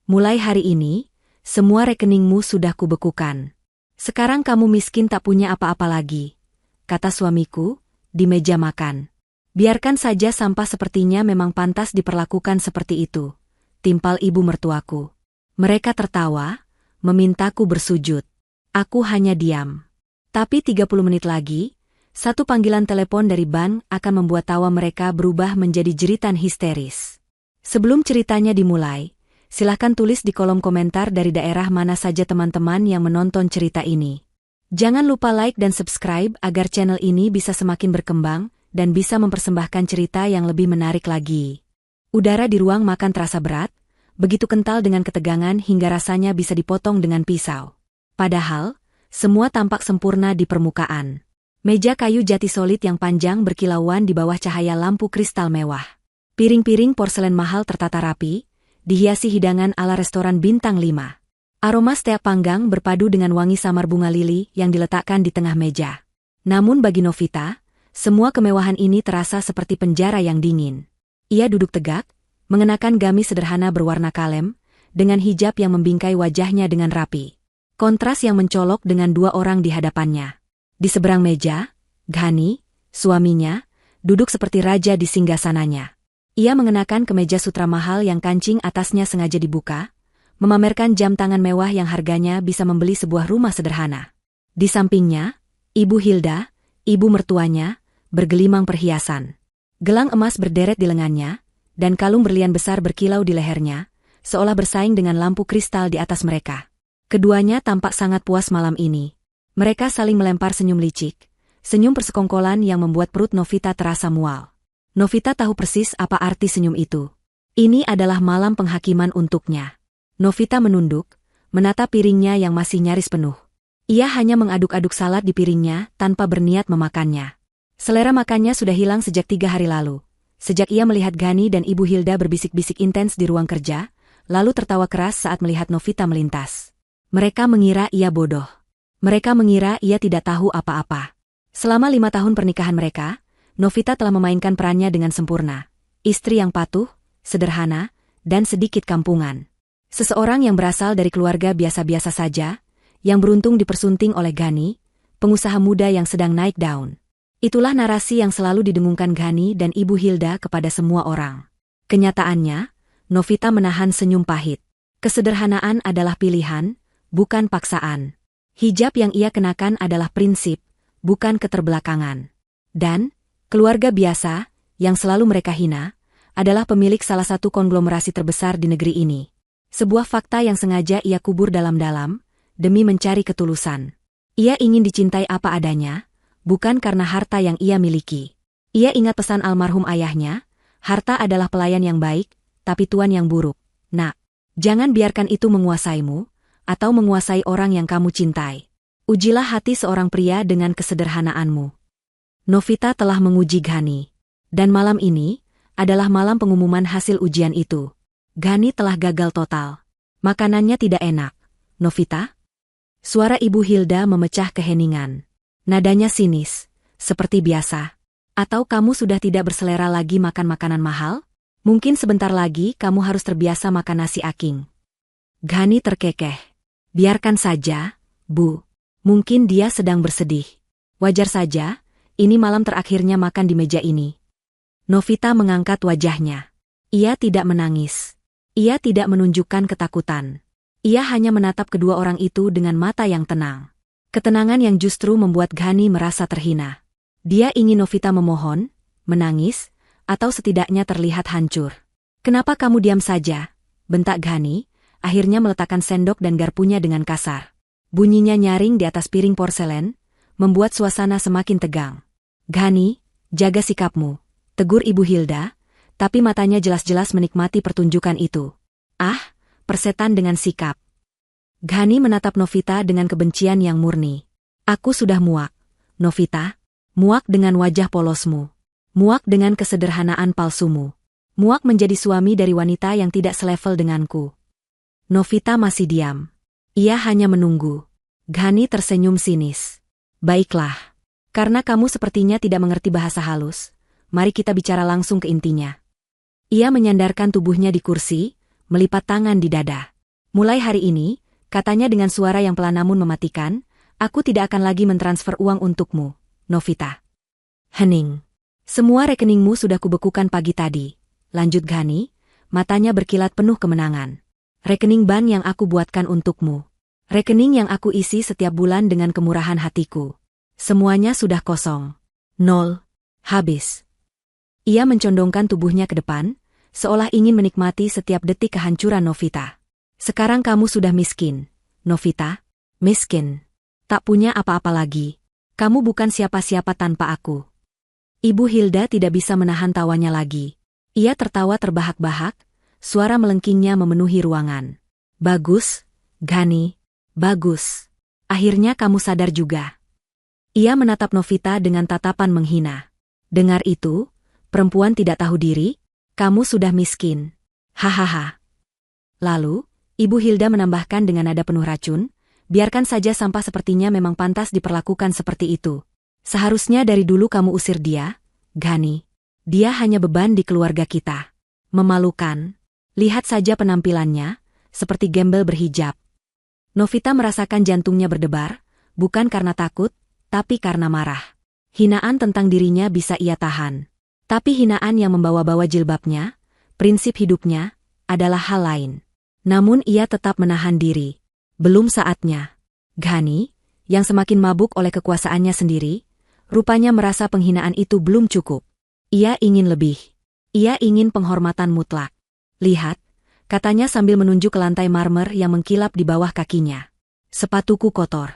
Mulai hari ini, semua rekeningmu sudah kubekukan. Sekarang kamu miskin tak punya apa-apa lagi, kata suamiku, di meja makan. Biarkan saja sampah sepertinya memang pantas diperlakukan seperti itu, timpal ibu mertuaku. Mereka tertawa, memintaku bersujud. Aku hanya diam. Tapi 30 menit lagi, satu panggilan telepon dari bank akan membuat tawa mereka berubah menjadi jeritan histeris. Sebelum ceritanya dimulai, silakan tulis di kolom komentar dari daerah mana saja teman-teman yang menonton cerita ini. Jangan lupa like dan subscribe agar channel ini bisa semakin berkembang dan bisa mempersembahkan cerita yang lebih menarik lagi. Udara di ruang makan terasa berat, begitu kental dengan ketegangan hingga rasanya bisa dipotong dengan pisau. Padahal, semua tampak sempurna di permukaan. Meja kayu jati solid yang panjang berkilauan di bawah cahaya lampu kristal mewah. Piring-piring porselen mahal tertata rapi, dihiasi hidangan ala restoran bintang 5. Aroma steak panggang berpadu dengan wangi samar bunga lili yang diletakkan di tengah meja. Namun bagi Novita, semua kemewahan ini terasa seperti penjara yang dingin. Ia duduk tegak, mengenakan gamis sederhana berwarna kalem, dengan hijab yang membingkai wajahnya dengan rapi. Kontras yang mencolok dengan dua orang di hadapannya. Di seberang meja, Ghani, suaminya, duduk seperti raja di singgasananya. Ia mengenakan kemeja sutra mahal yang kancing atasnya sengaja dibuka, memamerkan jam tangan mewah yang harganya bisa membeli sebuah rumah sederhana. Di sampingnya, Ibu Hilda, ibu mertuanya, bergelimang perhiasan. Gelang emas berderet di lengannya, dan kalung berlian besar berkilau di lehernya, seolah bersaing dengan lampu kristal di atas mereka. Keduanya tampak sangat puas malam ini. Mereka saling melempar senyum licik, senyum persekongkolan yang membuat perut Novita terasa mual. Novita tahu persis apa arti senyum itu. Ini adalah malam penghakiman untuknya. Novita menunduk, menatap piringnya yang masih nyaris penuh. Ia hanya mengaduk-aduk salad di piringnya tanpa berniat memakannya. Selera makannya sudah hilang sejak 3 hari lalu. Sejak ia melihat Ghani dan Ibu Hilda berbisik-bisik intens di ruang kerja, lalu tertawa keras saat melihat Novita melintas. Mereka mengira ia bodoh. Mereka mengira ia tidak tahu apa-apa. Selama 5 tahun pernikahan mereka, Novita telah memainkan perannya dengan sempurna. Istri yang patuh, sederhana, dan sedikit kampungan. Seseorang yang berasal dari keluarga biasa-biasa saja, yang beruntung dipersunting oleh Ghani, pengusaha muda yang sedang naik daun. Itulah narasi yang selalu didengungkan Ghani dan Ibu Hilda kepada semua orang. Kenyataannya, Novita menahan senyum pahit. Kesederhanaan adalah pilihan, bukan paksaan. Hijab yang ia kenakan adalah prinsip, bukan keterbelakangan. Dan, keluarga biasa, yang selalu mereka hina, adalah pemilik salah satu konglomerasi terbesar di negeri ini. Sebuah fakta yang sengaja ia kubur dalam-dalam, demi mencari ketulusan. Ia ingin dicintai apa adanya, bukan karena harta yang ia miliki. Ia ingat pesan almarhum ayahnya, harta adalah pelayan yang baik, tapi tuan yang buruk. Nak, jangan biarkan itu menguasaimu, atau menguasai orang yang kamu cintai. Ujilah hati seorang pria dengan kesederhanaanmu. Novita telah menguji Ghani. Dan malam ini, adalah malam pengumuman hasil ujian itu. Ghani telah gagal total. Makanannya tidak enak. Novita? Suara Ibu Hilda memecah keheningan. Nadanya sinis, seperti biasa. Atau kamu sudah tidak berselera lagi makan makanan mahal? Mungkin sebentar lagi kamu harus terbiasa makan nasi aking. Ghani terkekeh. Biarkan saja, Bu. Mungkin dia sedang bersedih. Wajar saja, ini malam terakhirnya makan di meja ini. Novita mengangkat wajahnya. Ia tidak menangis. Ia tidak menunjukkan ketakutan. Ia hanya menatap kedua orang itu dengan mata yang tenang. Ketenangan yang justru membuat Ghani merasa terhina. Dia ingin Novita memohon, menangis, atau setidaknya terlihat hancur. "Kenapa kamu diam saja?" bentak Ghani, akhirnya meletakkan sendok dan garpunya dengan kasar. Bunyinya nyaring di atas piring porselen, membuat suasana semakin tegang. "Ghani, jaga sikapmu," tegur Ibu Hilda, tapi matanya jelas-jelas menikmati pertunjukan itu. "Ah, persetan dengan sikap." Ghani menatap Novita dengan kebencian yang murni. "Aku sudah muak, Novita. Muak dengan wajah polosmu. Muak dengan kesederhanaan palsumu. Muak menjadi suami dari wanita yang tidak selevel denganku." Novita masih diam. Ia hanya menunggu. Ghani tersenyum sinis. "Baiklah. Karena kamu sepertinya tidak mengerti bahasa halus, mari kita bicara langsung ke intinya." Ia menyandarkan tubuhnya di kursi, melipat tangan di dada. Mulai hari ini, katanya dengan suara yang pelan namun mematikan, aku tidak akan lagi mentransfer uang untukmu, Novita. Hening. Semua rekeningmu sudah kubekukan pagi tadi. Lanjut Ghani, matanya berkilat penuh kemenangan. Rekening bank yang aku buatkan untukmu. Rekening yang aku isi setiap bulan dengan kemurahan hatiku. Semuanya sudah kosong. Nol. Habis. Ia mencondongkan tubuhnya ke depan, seolah ingin menikmati setiap detik kehancuran Novita. Sekarang kamu sudah miskin, Novita. Miskin. Tak punya apa-apa lagi. Kamu bukan siapa-siapa tanpa aku. Ibu Hilda tidak bisa menahan tawanya lagi. Ia tertawa terbahak-bahak, suara melengkingnya memenuhi ruangan. Bagus, Ghani. Bagus. Akhirnya kamu sadar juga. Ia menatap Novita dengan tatapan menghina. Dengar itu, perempuan tidak tahu diri, kamu sudah miskin. Hahaha. Lalu, Ibu Hilda menambahkan dengan nada penuh racun, biarkan saja sampah sepertinya memang pantas diperlakukan seperti itu. Seharusnya dari dulu kamu usir dia, Ghani. Dia hanya beban di keluarga kita. Memalukan. Lihat saja penampilannya, seperti gembel berhijab. Novita merasakan jantungnya berdebar, bukan karena takut, tapi karena marah. Hinaan tentang dirinya bisa ia tahan. Tapi hinaan yang membawa-bawa jilbabnya, prinsip hidupnya, adalah hal lain. Namun ia tetap menahan diri. Belum saatnya. Ghani, yang semakin mabuk oleh kekuasaannya sendiri, rupanya merasa penghinaan itu belum cukup. Ia ingin lebih. Ia ingin penghormatan mutlak. Lihat, katanya sambil menunjuk ke lantai marmer yang mengkilap di bawah kakinya. Sepatuku kotor.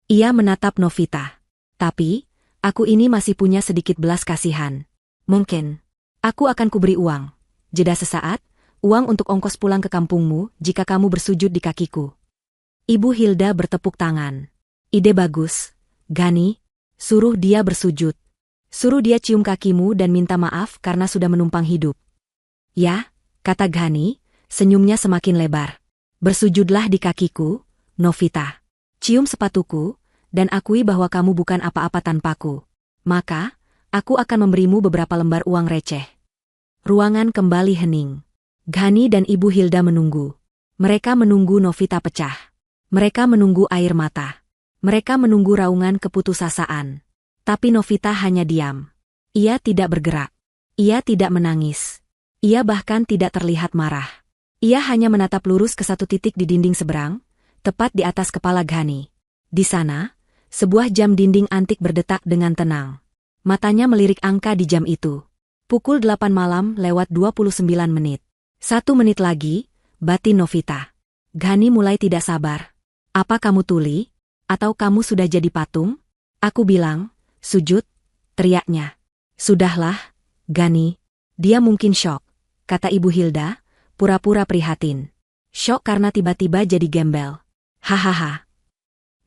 Ia menatap Novita. Tapi, aku ini masih punya sedikit belas kasihan. Mungkin, aku akan kuberi uang. Jeda sesaat, uang untuk ongkos pulang ke kampungmu jika kamu bersujud di kakiku. Ibu Hilda bertepuk tangan. Ide bagus, Ghani. Suruh dia bersujud. Suruh dia cium kakimu dan minta maaf karena sudah menumpang hidup. Ya, kata Ghani, senyumnya semakin lebar. Bersujudlah di kakiku, Novita. Cium sepatuku, dan akui bahwa kamu bukan apa-apa tanpaku. Maka, aku akan memberimu beberapa lembar uang receh. Ruangan kembali hening. Ghani dan Ibu Hilda menunggu. Mereka menunggu Novita pecah. Mereka menunggu air mata. Mereka menunggu raungan keputusasaan. Tapi Novita hanya diam. Ia tidak bergerak. Ia tidak menangis. Ia bahkan tidak terlihat marah. Ia hanya menatap lurus ke satu titik di dinding seberang, tepat di atas kepala Ghani. Di sana, sebuah jam dinding antik berdetak dengan tenang. Matanya melirik angka di jam itu. Pukul 8 malam lewat 29 menit. 1 menit lagi, batin Novita. Ghani mulai tidak sabar. Apa kamu tuli? Atau kamu sudah jadi patung? Aku bilang, sujud, teriaknya. Sudahlah, Ghani. Dia mungkin syok, kata Ibu Hilda, pura-pura prihatin. Syok karena tiba-tiba jadi gembel. Hahaha.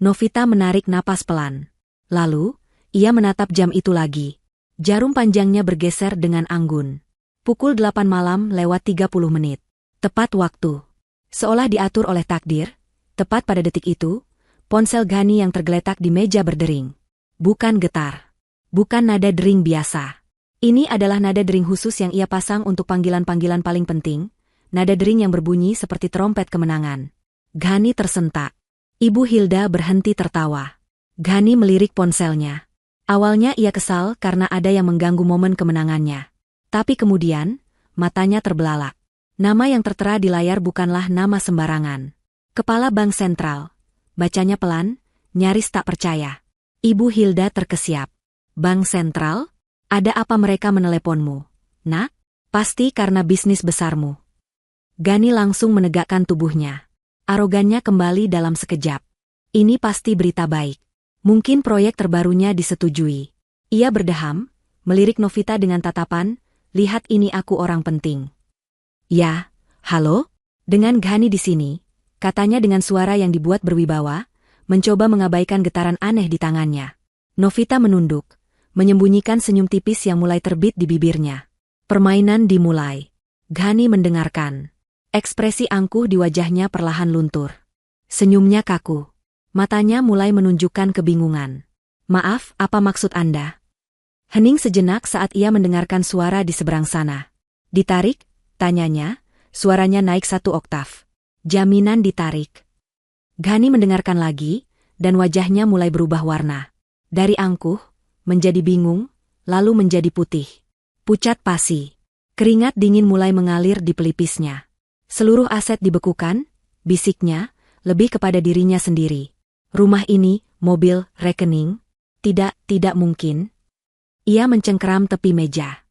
Novita menarik napas pelan. Lalu, ia menatap jam itu lagi. Jarum panjangnya bergeser dengan anggun. Pukul 8 malam lewat 30 menit. Tepat waktu. Seolah diatur oleh takdir, tepat pada detik itu, ponsel Ghani yang tergeletak di meja berdering. Bukan getar. Bukan nada dering biasa. Ini adalah nada dering khusus yang ia pasang untuk panggilan-panggilan paling penting, nada dering yang berbunyi seperti trompet kemenangan. Ghani tersentak. Ibu Hilda berhenti tertawa. Ghani melirik ponselnya. Awalnya ia kesal karena ada yang mengganggu momen kemenangannya. Tapi kemudian, matanya terbelalak. Nama yang tertera di layar bukanlah nama sembarangan. Kepala Bank Sentral. Bacanya pelan, nyaris tak percaya. Ibu Hilda terkesiap. Bank Sentral? Ada apa mereka meneleponmu? Nak? Pasti karena bisnis besarmu. Ghani langsung menegakkan tubuhnya. Arogannya kembali dalam sekejap. Ini pasti berita baik. Mungkin proyek terbarunya disetujui. Ia berdeham, melirik Novita dengan tatapan, lihat ini aku orang penting. Ya, halo? Dengan Ghani di sini, katanya dengan suara yang dibuat berwibawa, mencoba mengabaikan getaran aneh di tangannya. Novita menunduk, menyembunyikan senyum tipis yang mulai terbit di bibirnya. Permainan dimulai. Ghani mendengarkan. Ekspresi angkuh di wajahnya perlahan luntur. Senyumnya kaku. Matanya mulai menunjukkan kebingungan. Maaf, apa maksud Anda? Hening sejenak saat ia mendengarkan suara di seberang sana. Ditarik, tanyanya, suaranya naik 1 oktav. Jaminan ditarik. Ghani mendengarkan lagi, dan wajahnya mulai berubah warna. Dari angkuh, menjadi bingung, lalu menjadi putih. Pucat pasi. Keringat dingin mulai mengalir di pelipisnya. Seluruh aset dibekukan, bisiknya, lebih kepada dirinya sendiri. Rumah ini, mobil, rekening. Tidak mungkin. Ia mencengkeram tepi meja.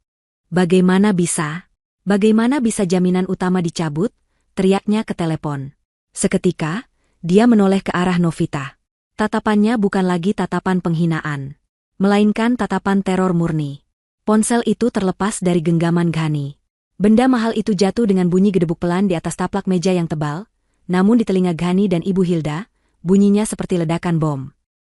Bagaimana bisa? Bagaimana bisa jaminan utama dicabut? Teriaknya ke telepon. Seketika, dia menoleh ke arah Novita. Tatapannya bukan lagi tatapan penghinaan, melainkan tatapan teror murni. Ponsel itu terlepas dari genggaman Ghani. Benda mahal itu jatuh dengan bunyi gedebuk pelan di atas taplak meja yang tebal, namun di telinga Ghani dan Ibu Hilda, bunyinya seperti ledakan bom.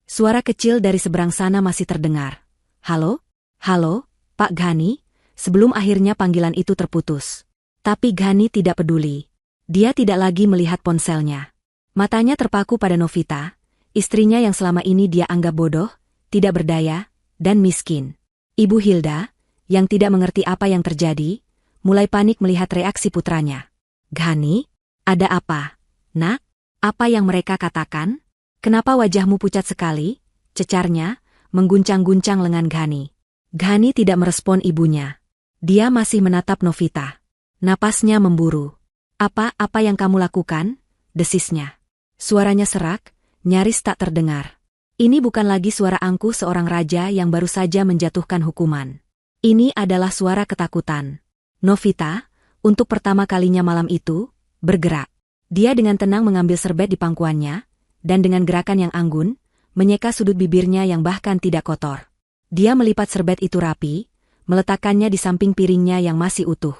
Suara kecil dari seberang sana masih terdengar. Halo? Halo, Pak Ghani? Sebelum akhirnya panggilan itu terputus. Tapi Ghani tidak peduli. Dia tidak lagi melihat ponselnya. Matanya terpaku pada Novita, istrinya yang selama ini dia anggap bodoh, tidak berdaya, dan miskin. Ibu Hilda, yang tidak mengerti apa yang terjadi, mulai panik melihat reaksi putranya. Ghani, ada apa? Nak, apa yang mereka katakan? Kenapa wajahmu pucat sekali? Cecarnya, mengguncang-guncang lengan Ghani. Ghani tidak merespon ibunya. Dia masih menatap Novita. Napasnya memburu. Apa yang kamu lakukan? Desisnya. Suaranya serak, nyaris tak terdengar. Ini bukan lagi suara angkuh seorang raja yang baru saja menjatuhkan hukuman. Ini adalah suara ketakutan. Novita, untuk pertama kalinya malam itu, bergerak. Dia dengan tenang mengambil serbet di pangkuannya, dan dengan gerakan yang anggun, menyeka sudut bibirnya yang bahkan tidak kotor. Dia melipat serbet itu rapi, meletakkannya di samping piringnya yang masih utuh.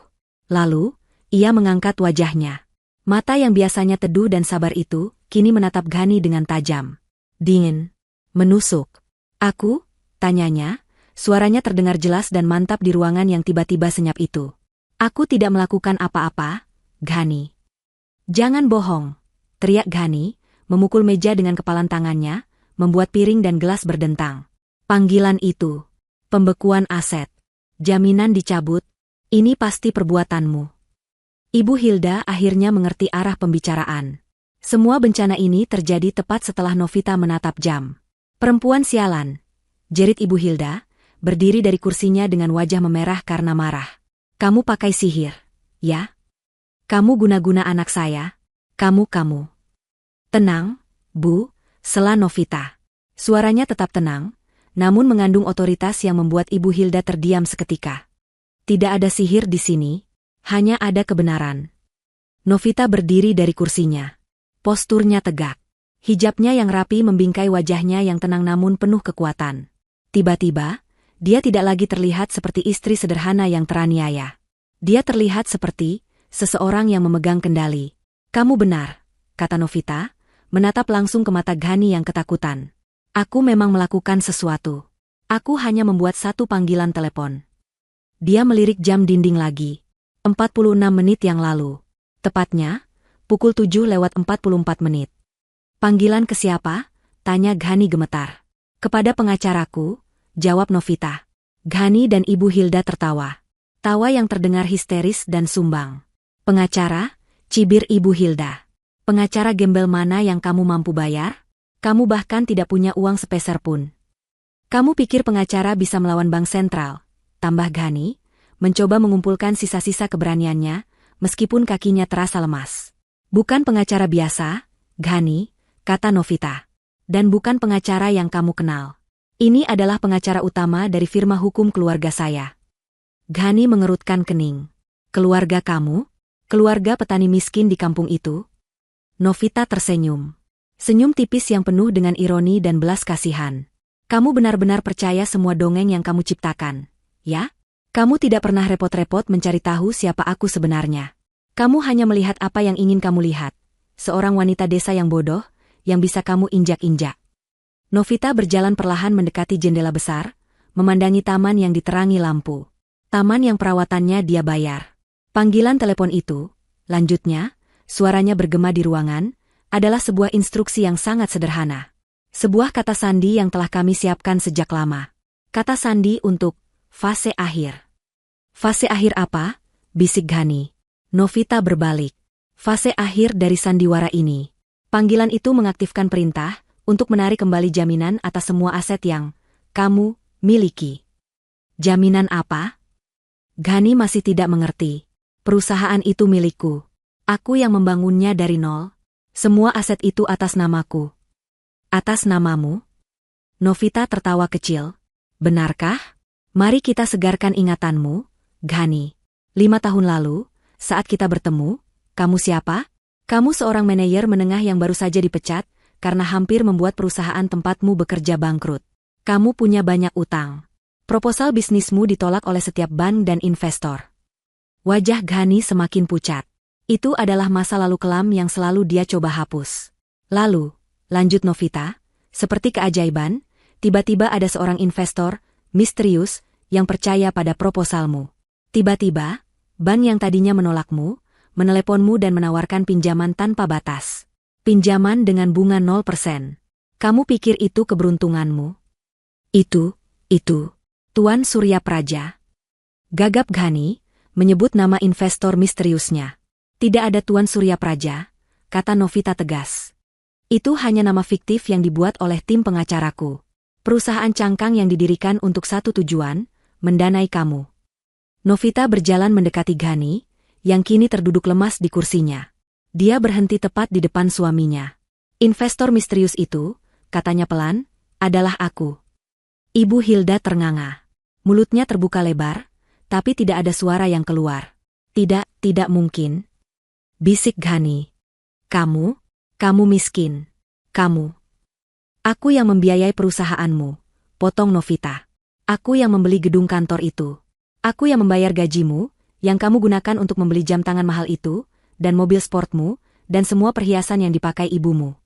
Lalu, ia mengangkat wajahnya. Mata yang biasanya teduh dan sabar itu, kini menatap Ghani dengan tajam. Dingin. Menusuk. Aku? Tanyanya, suaranya terdengar jelas dan mantap di ruangan yang tiba-tiba senyap itu. Aku tidak melakukan apa-apa, Ghani. Jangan bohong, teriak Ghani, memukul meja dengan kepalan tangannya, membuat piring dan gelas berdentang. Panggilan itu. Pembekuan aset. Jaminan dicabut. Ini pasti perbuatanmu. Ibu Hilda akhirnya mengerti arah pembicaraan. Semua bencana ini terjadi tepat setelah Novita menatap jam. Perempuan sialan, jerit Ibu Hilda, berdiri dari kursinya dengan wajah memerah karena marah. Kamu pakai sihir, ya? Kamu guna-guna anak saya? Kamu. Tenang, Bu, sela Novita. Suaranya tetap tenang, namun mengandung otoritas yang membuat Ibu Hilda terdiam seketika. Tidak ada sihir di sini. Hanya ada kebenaran. Novita berdiri dari kursinya. Posturnya tegak. Hijabnya yang rapi membingkai wajahnya yang tenang namun penuh kekuatan. Tiba-tiba, dia tidak lagi terlihat seperti istri sederhana yang teraniaya. Dia terlihat seperti seseorang yang memegang kendali. Kamu benar, kata Novita, menatap langsung ke mata Ghani yang ketakutan. Aku memang melakukan sesuatu. Aku hanya membuat satu panggilan telepon. Dia melirik jam dinding lagi. 46 menit yang lalu. Tepatnya, pukul 7:44. Panggilan ke siapa? Tanya Ghani gemetar. Kepada pengacaraku, jawab Novita. Ghani dan Ibu Hilda tertawa. Tawa yang terdengar histeris dan sumbang. Pengacara? Cibir Ibu Hilda. Pengacara gembel mana yang kamu mampu bayar? Kamu bahkan tidak punya uang sepeser pun. Kamu pikir pengacara bisa melawan Bank Sentral? Tambah Ghani, mencoba mengumpulkan sisa-sisa keberaniannya, meskipun kakinya terasa lemas. Bukan pengacara biasa, Ghani, kata Novita. Dan bukan pengacara yang kamu kenal. Ini adalah pengacara utama dari firma hukum keluarga saya. Ghani mengerutkan kening. Keluarga kamu? Keluarga petani miskin di kampung itu? Novita tersenyum. Senyum tipis yang penuh dengan ironi dan belas kasihan. Kamu benar-benar percaya semua dongeng yang kamu ciptakan, ya? Kamu tidak pernah repot-repot mencari tahu siapa aku sebenarnya. Kamu hanya melihat apa yang ingin kamu lihat. Seorang wanita desa yang bodoh, yang bisa kamu injak-injak. Novita berjalan perlahan mendekati jendela besar, memandangi taman yang diterangi lampu. Taman yang perawatannya dia bayar. Panggilan telepon itu, lanjutnya, suaranya bergema di ruangan, adalah sebuah instruksi yang sangat sederhana. Sebuah kata sandi yang telah kami siapkan sejak lama. Kata sandi untuk fase akhir. Fase akhir apa? Bisik Ghani. Novita berbalik. Fase akhir dari sandiwara ini. Panggilan itu mengaktifkan perintah untuk menarik kembali jaminan atas semua aset yang kamu miliki. Jaminan apa? Ghani masih tidak mengerti. Perusahaan itu milikku. Aku yang membangunnya dari nol. Semua aset itu atas namaku. Atas namamu? Novita tertawa kecil. Benarkah? Mari kita segarkan ingatanmu, Ghani. 5 tahun lalu, saat kita bertemu, kamu siapa? Kamu seorang manajer menengah yang baru saja dipecat karena hampir membuat perusahaan tempatmu bekerja bangkrut. Kamu punya banyak utang. Proposal bisnismu ditolak oleh setiap bank dan investor. Wajah Ghani semakin pucat. Itu adalah masa lalu kelam yang selalu dia coba hapus. Lalu, lanjut Novita, seperti keajaiban, tiba-tiba ada seorang investor misterius yang percaya pada proposalmu. Tiba-tiba, bank yang tadinya menolakmu, meneleponmu dan menawarkan pinjaman tanpa batas. Pinjaman dengan bunga 0%. Kamu pikir itu keberuntunganmu? Itu, Tuan Surya Praja. Gagap Ghani, menyebut nama investor misteriusnya. Tidak ada Tuan Surya Praja, kata Novita tegas. Itu hanya nama fiktif yang dibuat oleh tim pengacaraku. Perusahaan cangkang yang didirikan untuk satu tujuan, mendanai kamu. Novita berjalan mendekati Ghani, yang kini terduduk lemas di kursinya. Dia berhenti tepat di depan suaminya. Investor misterius itu, katanya pelan, adalah aku. Ibu Hilda ternganga. Mulutnya terbuka lebar, tapi tidak ada suara yang keluar. Tidak mungkin. Bisik Ghani. Kamu miskin. Kamu. Aku yang membiayai perusahaanmu, potong Novita. Aku yang membeli gedung kantor itu. Aku yang membayar gajimu, yang kamu gunakan untuk membeli jam tangan mahal itu, dan mobil sportmu, dan semua perhiasan yang dipakai ibumu.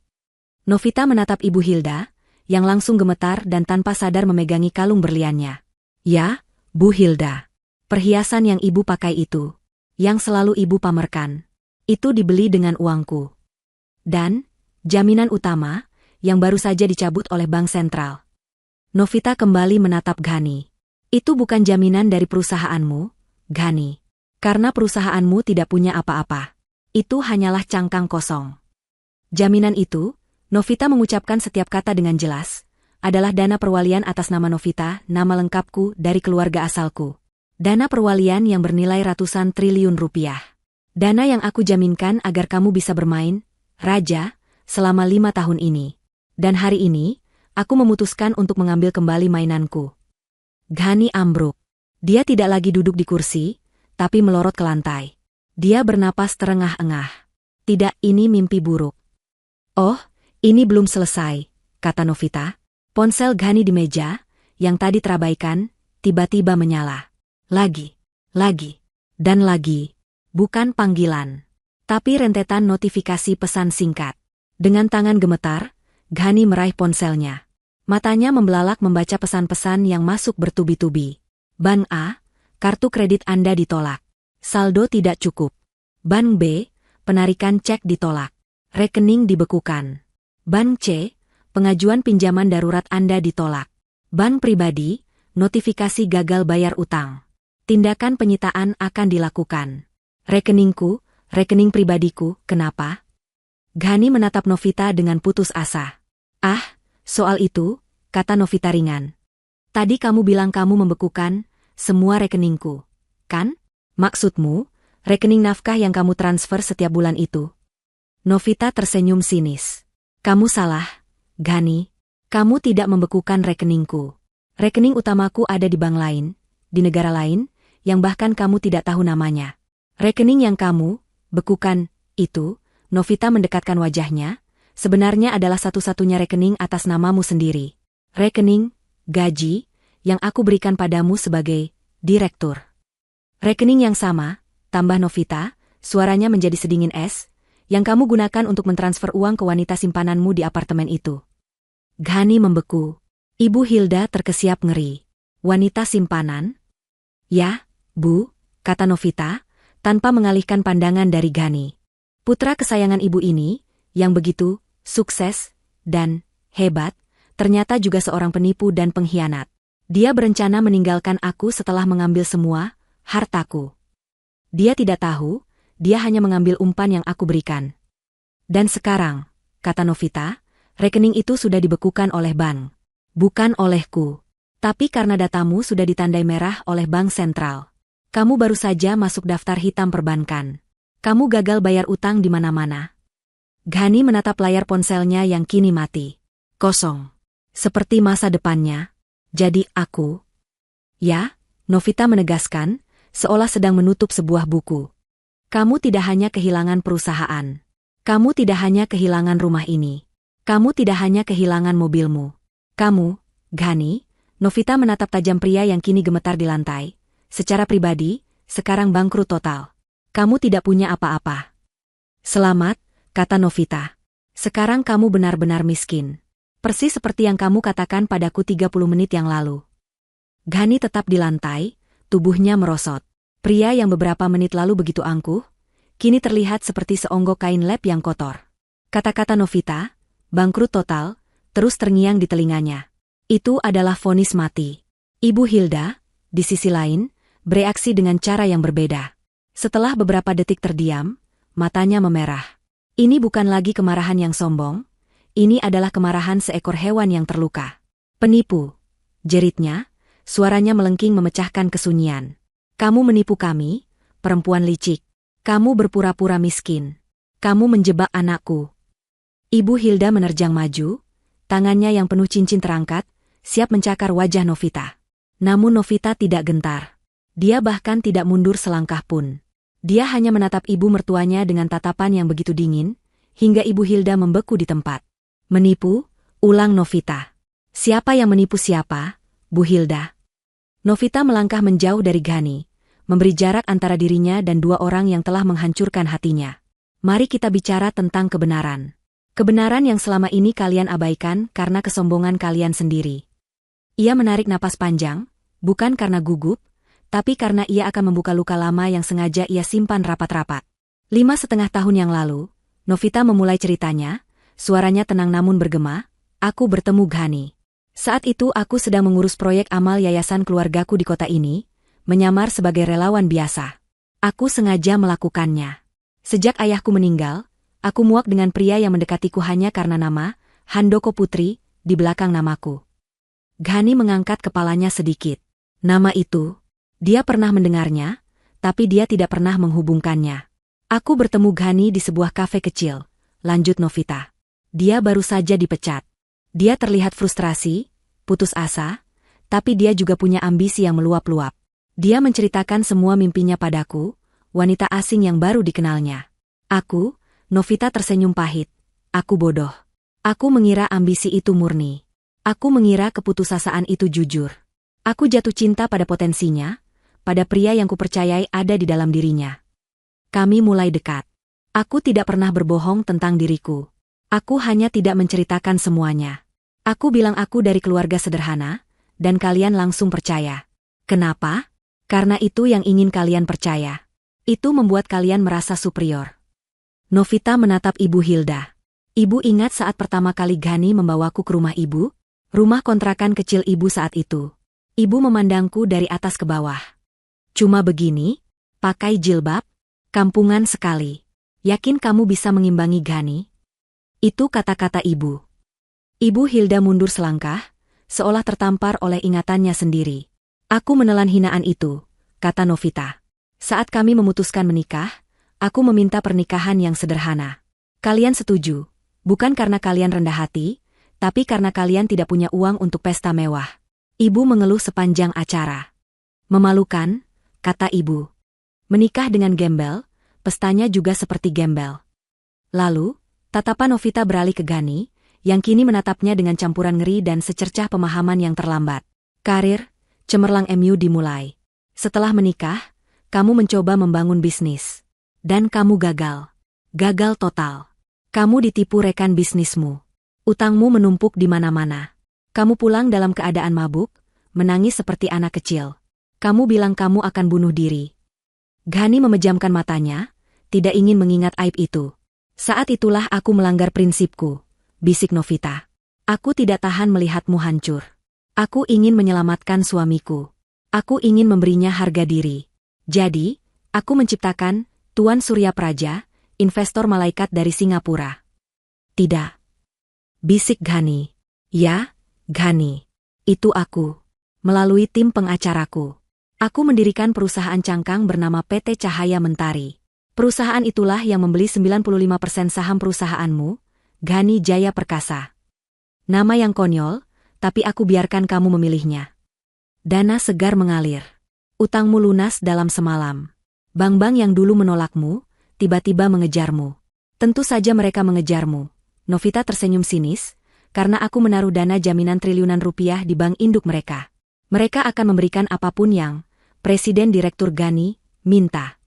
Novita menatap Ibu Hilda, yang langsung gemetar dan tanpa sadar memegangi kalung berliannya. Ya, Bu Hilda. Perhiasan yang ibu pakai itu, yang selalu ibu pamerkan, itu dibeli dengan uangku. Dan, jaminan utama, yang baru saja dicabut oleh Bank Sentral. Novita kembali menatap Ghani. Itu bukan jaminan dari perusahaanmu, Ghani. Karena perusahaanmu tidak punya apa-apa. Itu hanyalah cangkang kosong. Jaminan itu, Novita mengucapkan setiap kata dengan jelas, adalah dana perwalian atas nama Novita, nama lengkapku dari keluarga asalku. Dana perwalian yang bernilai ratusan triliun rupiah. Dana yang aku jaminkan agar kamu bisa bermain, Raja, selama 5 tahun ini. Dan hari ini, aku memutuskan untuk mengambil kembali mainanku. Ghani ambruk. Dia tidak lagi duduk di kursi, tapi melorot ke lantai. Dia bernapas terengah-engah. Tidak, ini mimpi buruk. Oh, ini belum selesai, kata Novita. Ponsel Ghani di meja, yang tadi terabaikan, tiba-tiba menyala. Lagi, dan lagi. Bukan panggilan, tapi rentetan notifikasi pesan singkat. Dengan tangan gemetar, Ghani meraih ponselnya. Matanya membelalak membaca pesan-pesan yang masuk bertubi-tubi. Bank A, kartu kredit Anda ditolak. Saldo tidak cukup. Bank B, penarikan cek ditolak. Rekening dibekukan. Bank C, pengajuan pinjaman darurat Anda ditolak. Bank pribadi, notifikasi gagal bayar utang. Tindakan penyitaan akan dilakukan. Rekeningku, rekening pribadiku, kenapa? Ghani menatap Novita dengan putus asa. Ah, soal itu, kata Novita ringan. Tadi kamu bilang kamu membekukan semua rekeningku, kan? Maksudmu, rekening nafkah yang kamu transfer setiap bulan itu? Novita tersenyum sinis. Kamu salah, Ghani. Kamu tidak membekukan rekeningku. Rekening utamaku ada di bank lain, di negara lain, yang bahkan kamu tidak tahu namanya. Rekening yang kamu bekukan itu, Novita mendekatkan wajahnya, sebenarnya adalah satu-satunya rekening atas namamu sendiri. Rekening gaji yang aku berikan padamu sebagai direktur. Rekening yang sama, tambah Novita, suaranya menjadi sedingin es, yang kamu gunakan untuk mentransfer uang ke wanita simpananmu di apartemen itu. Ghani membeku. Ibu Hilda terkesiap ngeri. Wanita simpanan? Ya, Bu, kata Novita, tanpa mengalihkan pandangan dari Ghani. Putra kesayangan ibu ini, yang begitu sukses dan hebat, ternyata juga seorang penipu dan pengkhianat. Dia berencana meninggalkan aku setelah mengambil semua hartaku. Dia tidak tahu, dia hanya mengambil umpan yang aku berikan. Dan sekarang, kata Novita, rekening itu sudah dibekukan oleh bank. Bukan olehku. Tapi karena datamu sudah ditandai merah oleh bank sentral. Kamu baru saja masuk daftar hitam perbankan. Kamu gagal bayar utang di mana-mana. Ghani menatap layar ponselnya yang kini mati. Kosong. Seperti masa depannya. Jadi aku. Ya, Novita menegaskan, seolah sedang menutup sebuah buku. Kamu tidak hanya kehilangan perusahaan. Kamu tidak hanya kehilangan rumah ini. Kamu tidak hanya kehilangan mobilmu. Kamu, Ghani, Novita menatap tajam pria yang kini gemetar di lantai. Secara pribadi, sekarang bangkrut total. Kamu tidak punya apa-apa. Selamat, kata Novita. Sekarang kamu benar-benar miskin. Persis seperti yang kamu katakan padaku 30 menit yang lalu. Ghani tetap di lantai, tubuhnya merosot. Pria yang beberapa menit lalu begitu angkuh, kini terlihat seperti seonggok kain lap yang kotor. Kata-kata Novita, bangkrut total, terus terngiang di telinganya. Itu adalah vonis mati. Ibu Hilda, di sisi lain, bereaksi dengan cara yang berbeda. Setelah beberapa detik terdiam, matanya memerah. Ini bukan lagi kemarahan yang sombong, ini adalah kemarahan seekor hewan yang terluka. Penipu, jeritnya, suaranya melengking memecahkan kesunyian. Kamu menipu kami, perempuan licik. Kamu berpura-pura miskin. Kamu menjebak anakku. Ibu Hilda menerjang maju, tangannya yang penuh cincin terangkat, siap mencakar wajah Novita. Namun Novita tidak gentar. Dia bahkan tidak mundur selangkah pun. Dia hanya menatap ibu mertuanya dengan tatapan yang begitu dingin, hingga Ibu Hilda membeku di tempat. Menipu, ulang Novita. Siapa yang menipu siapa, Bu Hilda? Novita melangkah menjauh dari Ghani, memberi jarak antara dirinya dan dua orang yang telah menghancurkan hatinya. Mari kita bicara tentang kebenaran. Kebenaran yang selama ini kalian abaikan karena kesombongan kalian sendiri. Ia menarik napas panjang, bukan karena gugup, tapi karena ia akan membuka luka lama yang sengaja ia simpan rapat-rapat. 5,5 tahun yang lalu, Novita memulai ceritanya, suaranya tenang namun bergema, aku bertemu Ghani. Saat itu aku sedang mengurus proyek amal yayasan keluargaku di kota ini, menyamar sebagai relawan biasa. Aku sengaja melakukannya. Sejak ayahku meninggal, aku muak dengan pria yang mendekatiku hanya karena nama, Handoko Putri, di belakang namaku. Ghani mengangkat kepalanya sedikit. Nama itu, dia pernah mendengarnya, tapi dia tidak pernah menghubungkannya. Aku bertemu Ghani di sebuah kafe kecil, lanjut Novita. Dia baru saja dipecat. Dia terlihat frustrasi, putus asa, tapi dia juga punya ambisi yang meluap-luap. Dia menceritakan semua mimpinya padaku, wanita asing yang baru dikenalnya. Aku, Novita tersenyum pahit. Aku bodoh. Aku mengira ambisi itu murni. Aku mengira keputusasaan itu jujur. Aku jatuh cinta pada potensinya, pada pria yang kupercayai ada di dalam dirinya. Kami mulai dekat. Aku tidak pernah berbohong tentang diriku. Aku hanya tidak menceritakan semuanya. Aku bilang aku dari keluarga sederhana, dan kalian langsung percaya. Kenapa? Karena itu yang ingin kalian percaya. Itu membuat kalian merasa superior. Novita menatap Ibu Hilda. Ibu ingat saat pertama kali Ghani membawaku ke rumah ibu? Rumah kontrakan kecil ibu saat itu. Ibu memandangku dari atas ke bawah. Cuma begini, pakai jilbab, kampungan sekali. Yakin kamu bisa mengimbangi Ghani? Itu kata-kata ibu. Ibu Hilda mundur selangkah, seolah tertampar oleh ingatannya sendiri. Aku menelan hinaan itu, kata Novita. Saat kami memutuskan menikah, aku meminta pernikahan yang sederhana. Kalian setuju, bukan karena kalian rendah hati, tapi karena kalian tidak punya uang untuk pesta mewah. Ibu mengeluh sepanjang acara. Memalukan, kata ibu. Menikah dengan gembel, pestanya juga seperti gembel. Lalu, tatapan Novita beralih ke Ghani, yang kini menatapnya dengan campuran ngeri dan secercah pemahaman yang terlambat. Karir, cemerlang MU dimulai. Setelah menikah, kamu mencoba membangun bisnis. Dan kamu gagal. Gagal total. Kamu ditipu rekan bisnismu. Utangmu menumpuk di mana-mana. Kamu pulang dalam keadaan mabuk, menangis seperti anak kecil. Kamu bilang kamu akan bunuh diri. Ghani memejamkan matanya, tidak ingin mengingat aib itu. Saat itulah aku melanggar prinsipku, bisik Novita. Aku tidak tahan melihatmu hancur. Aku ingin menyelamatkan suamiku. Aku ingin memberinya harga diri. Jadi, aku menciptakan Tuan Surya Praja, investor malaikat dari Singapura. Tidak. Bisik Ghani. Ya, Ghani. Itu aku. Melalui tim pengacaraku. Aku mendirikan perusahaan cangkang bernama PT Cahaya Mentari. Perusahaan itulah yang membeli 95% saham perusahaanmu, Ghani Jaya Perkasa. Nama yang konyol, tapi aku biarkan kamu memilihnya. Dana segar mengalir. Utangmu lunas dalam semalam. Bank-bank yang dulu menolakmu, tiba-tiba mengejarmu. Tentu saja mereka mengejarmu. Novita tersenyum sinis, karena aku menaruh dana jaminan triliunan rupiah di bank induk mereka. Mereka akan memberikan apapun yang Presiden Direktur Ghani minta.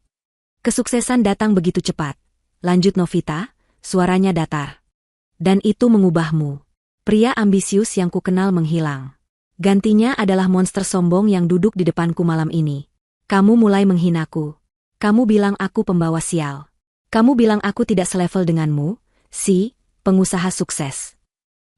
Kesuksesan datang begitu cepat. Lanjut Novita, suaranya datar. Dan itu mengubahmu. Pria ambisius yang kukenal menghilang. Gantinya adalah monster sombong yang duduk di depanku malam ini. Kamu mulai menghinaku. Kamu bilang aku pembawa sial. Kamu bilang aku tidak selevel denganmu, si pengusaha sukses.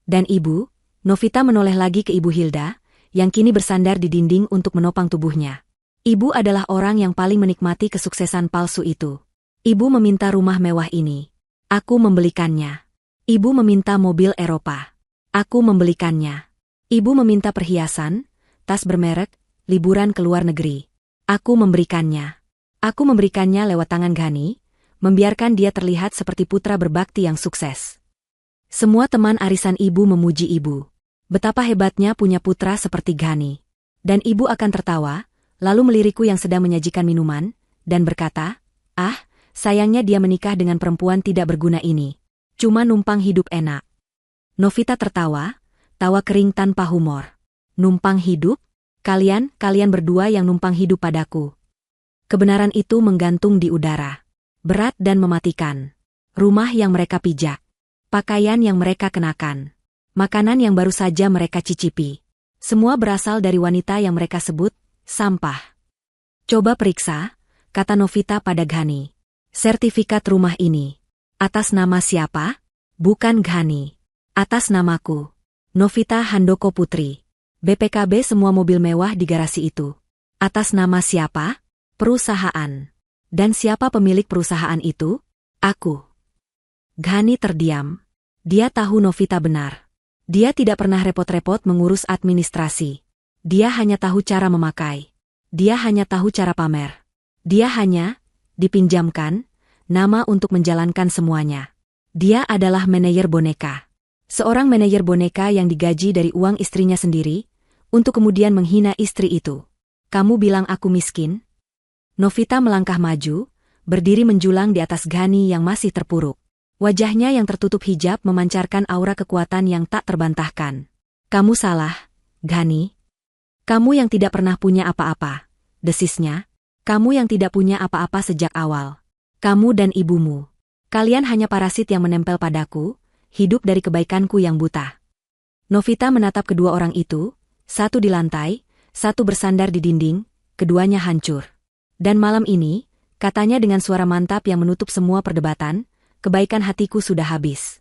Dan ibu, Novita menoleh lagi ke Ibu Hilda, yang kini bersandar di dinding untuk menopang tubuhnya. Ibu adalah orang yang paling menikmati kesuksesan palsu itu. Ibu meminta rumah mewah ini. Aku membelikannya. Ibu meminta mobil Eropa. Aku membelikannya. Ibu meminta perhiasan, tas bermerek, liburan ke luar negeri. Aku memberikannya. Aku memberikannya lewat tangan Ghani, membiarkan dia terlihat seperti putra berbakti yang sukses. Semua teman arisan ibu memuji ibu. Betapa hebatnya punya putra seperti Ghani. Dan ibu akan tertawa, lalu melirikku yang sedang menyajikan minuman, dan berkata, "Ah, sayangnya dia menikah dengan perempuan tidak berguna ini. Cuma numpang hidup enak." Novita tertawa, tawa kering tanpa humor. Numpang hidup? Kalian berdua yang numpang hidup padaku. Kebenaran itu menggantung di udara. Berat dan mematikan. Rumah yang mereka pijak. Pakaian yang mereka kenakan. Makanan yang baru saja mereka cicipi. Semua berasal dari wanita yang mereka sebut sampah. Coba periksa, kata Novita pada Ghani. Sertifikat rumah ini. Atas nama siapa? Bukan Ghani. Atas namaku. Novita Handoko Putri. BPKB semua mobil mewah di garasi itu. Atas nama siapa? Perusahaan. Dan siapa pemilik perusahaan itu? Aku. Ghani terdiam. Dia tahu Novita benar. Dia tidak pernah repot-repot mengurus administrasi. Dia hanya tahu cara memakai. Dia hanya tahu cara pamer. Dia hanya dipinjamkan nama untuk menjalankan semuanya. Dia adalah manajer boneka. Seorang manajer boneka yang digaji dari uang istrinya sendiri, untuk kemudian menghina istri itu. Kamu bilang aku miskin? Novita melangkah maju, berdiri menjulang di atas Ghani yang masih terpuruk. Wajahnya yang tertutup hijab memancarkan aura kekuatan yang tak terbantahkan. Kamu salah, Ghani. Kamu yang tidak pernah punya apa-apa, desisnya. Kamu yang tidak punya apa-apa sejak awal. Kamu dan ibumu. Kalian hanya parasit yang menempel padaku, hidup dari kebaikanku yang buta. Novita menatap kedua orang itu, satu di lantai, satu bersandar di dinding, keduanya hancur. Dan malam ini, katanya dengan suara mantap yang menutup semua perdebatan, kebaikan hatiku sudah habis.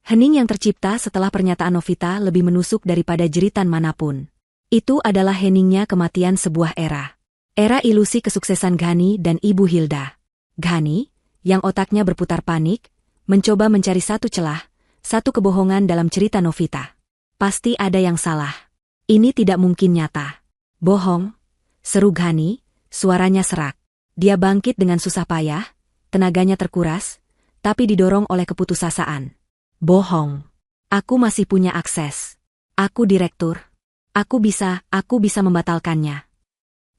Hening yang tercipta setelah pernyataan Novita lebih menusuk daripada jeritan manapun. Itu adalah heningnya kematian sebuah era. Era ilusi kesuksesan Ghani dan Ibu Hilda. Ghani, yang otaknya berputar panik, mencoba mencari satu celah, satu kebohongan dalam cerita Novita. Pasti ada yang salah. Ini tidak mungkin nyata. Bohong, seru Ghani, suaranya serak. Dia bangkit dengan susah payah, tenaganya terkuras, tapi didorong oleh keputusasaan. Bohong. Aku masih punya akses. Aku direktur. Aku bisa membatalkannya.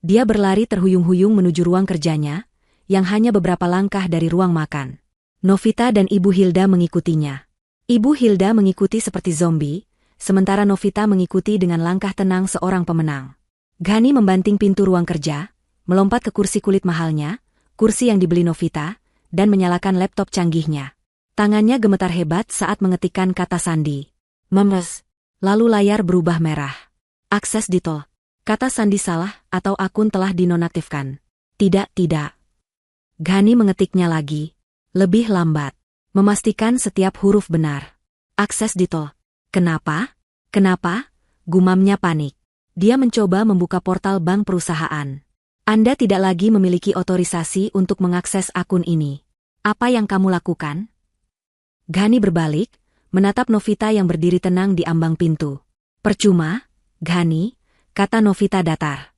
Dia berlari terhuyung-huyung menuju ruang kerjanya, yang hanya beberapa langkah dari ruang makan. Novita dan Ibu Hilda mengikutinya. Ibu Hilda mengikuti seperti zombie, sementara Novita mengikuti dengan langkah tenang seorang pemenang. Ghani membanting pintu ruang kerja, melompat ke kursi kulit mahalnya, kursi yang dibeli Novita, dan menyalakan laptop canggihnya. Tangannya gemetar hebat saat mengetikkan kata sandi. Memes. Lalu layar berubah merah. Akses ditol. Kata sandi salah atau akun telah dinonaktifkan. Tidak. Ghani mengetiknya lagi. Lebih lambat. Memastikan setiap huruf benar. Akses ditol. Kenapa? Gumamnya panik. Dia mencoba membuka portal bank perusahaan. Anda tidak lagi memiliki otorisasi untuk mengakses akun ini. Apa yang kamu lakukan? Ghani berbalik, menatap Novita yang berdiri tenang di ambang pintu. Percuma, Ghani, kata Novita datar.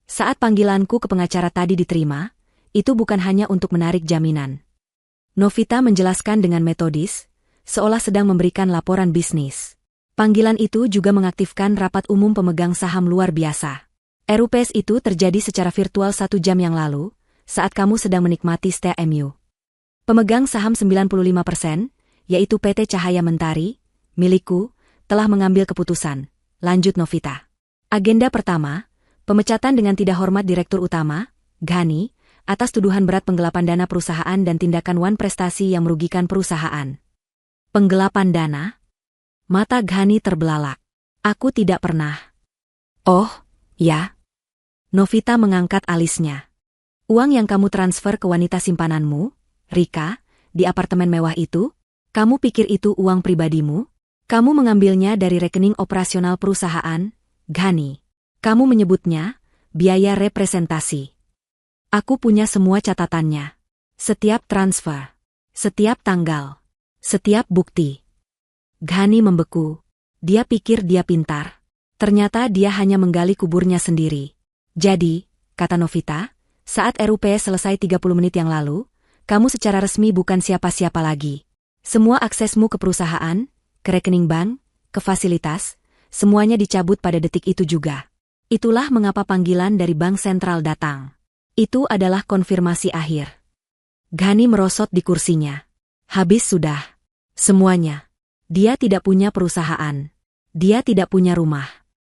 Saat panggilanku ke pengacara tadi diterima, itu bukan hanya untuk menarik jaminan. Novita menjelaskan dengan metodis, seolah sedang memberikan laporan bisnis. Panggilan itu juga mengaktifkan rapat umum pemegang saham luar biasa. RUPS itu terjadi secara virtual 1 jam yang lalu, saat kamu sedang menikmati STMU. Pemegang saham 95%, yaitu PT Cahaya Mentari, milikku, telah mengambil keputusan, lanjut Novita. Agenda pertama, pemecatan dengan tidak hormat Direktur Utama, Ghani, atas tuduhan berat penggelapan dana perusahaan dan tindakan wan prestasi yang merugikan perusahaan. Penggelapan dana? Mata Ghani terbelalak. Aku tidak pernah. Oh, ya. Novita mengangkat alisnya. Uang yang kamu transfer ke wanita simpananmu, Rika, di apartemen mewah itu, kamu pikir itu uang pribadimu? Kamu mengambilnya dari rekening operasional perusahaan, Ghani. Kamu menyebutnya biaya representasi. Aku punya semua catatannya. Setiap transfer. Setiap tanggal. Setiap bukti. Ghani membeku. Dia pikir dia pintar. Ternyata dia hanya menggali kuburnya sendiri. Jadi, kata Novita, saat RUPS selesai 30 menit yang lalu, kamu secara resmi bukan siapa-siapa lagi. Semua aksesmu ke perusahaan, ke rekening bank, ke fasilitas, semuanya dicabut pada detik itu juga. Itulah mengapa panggilan dari Bank Sentral datang. Itu adalah konfirmasi akhir. Ghani merosot di kursinya. Habis sudah. Semuanya. Dia tidak punya perusahaan. Dia tidak punya rumah.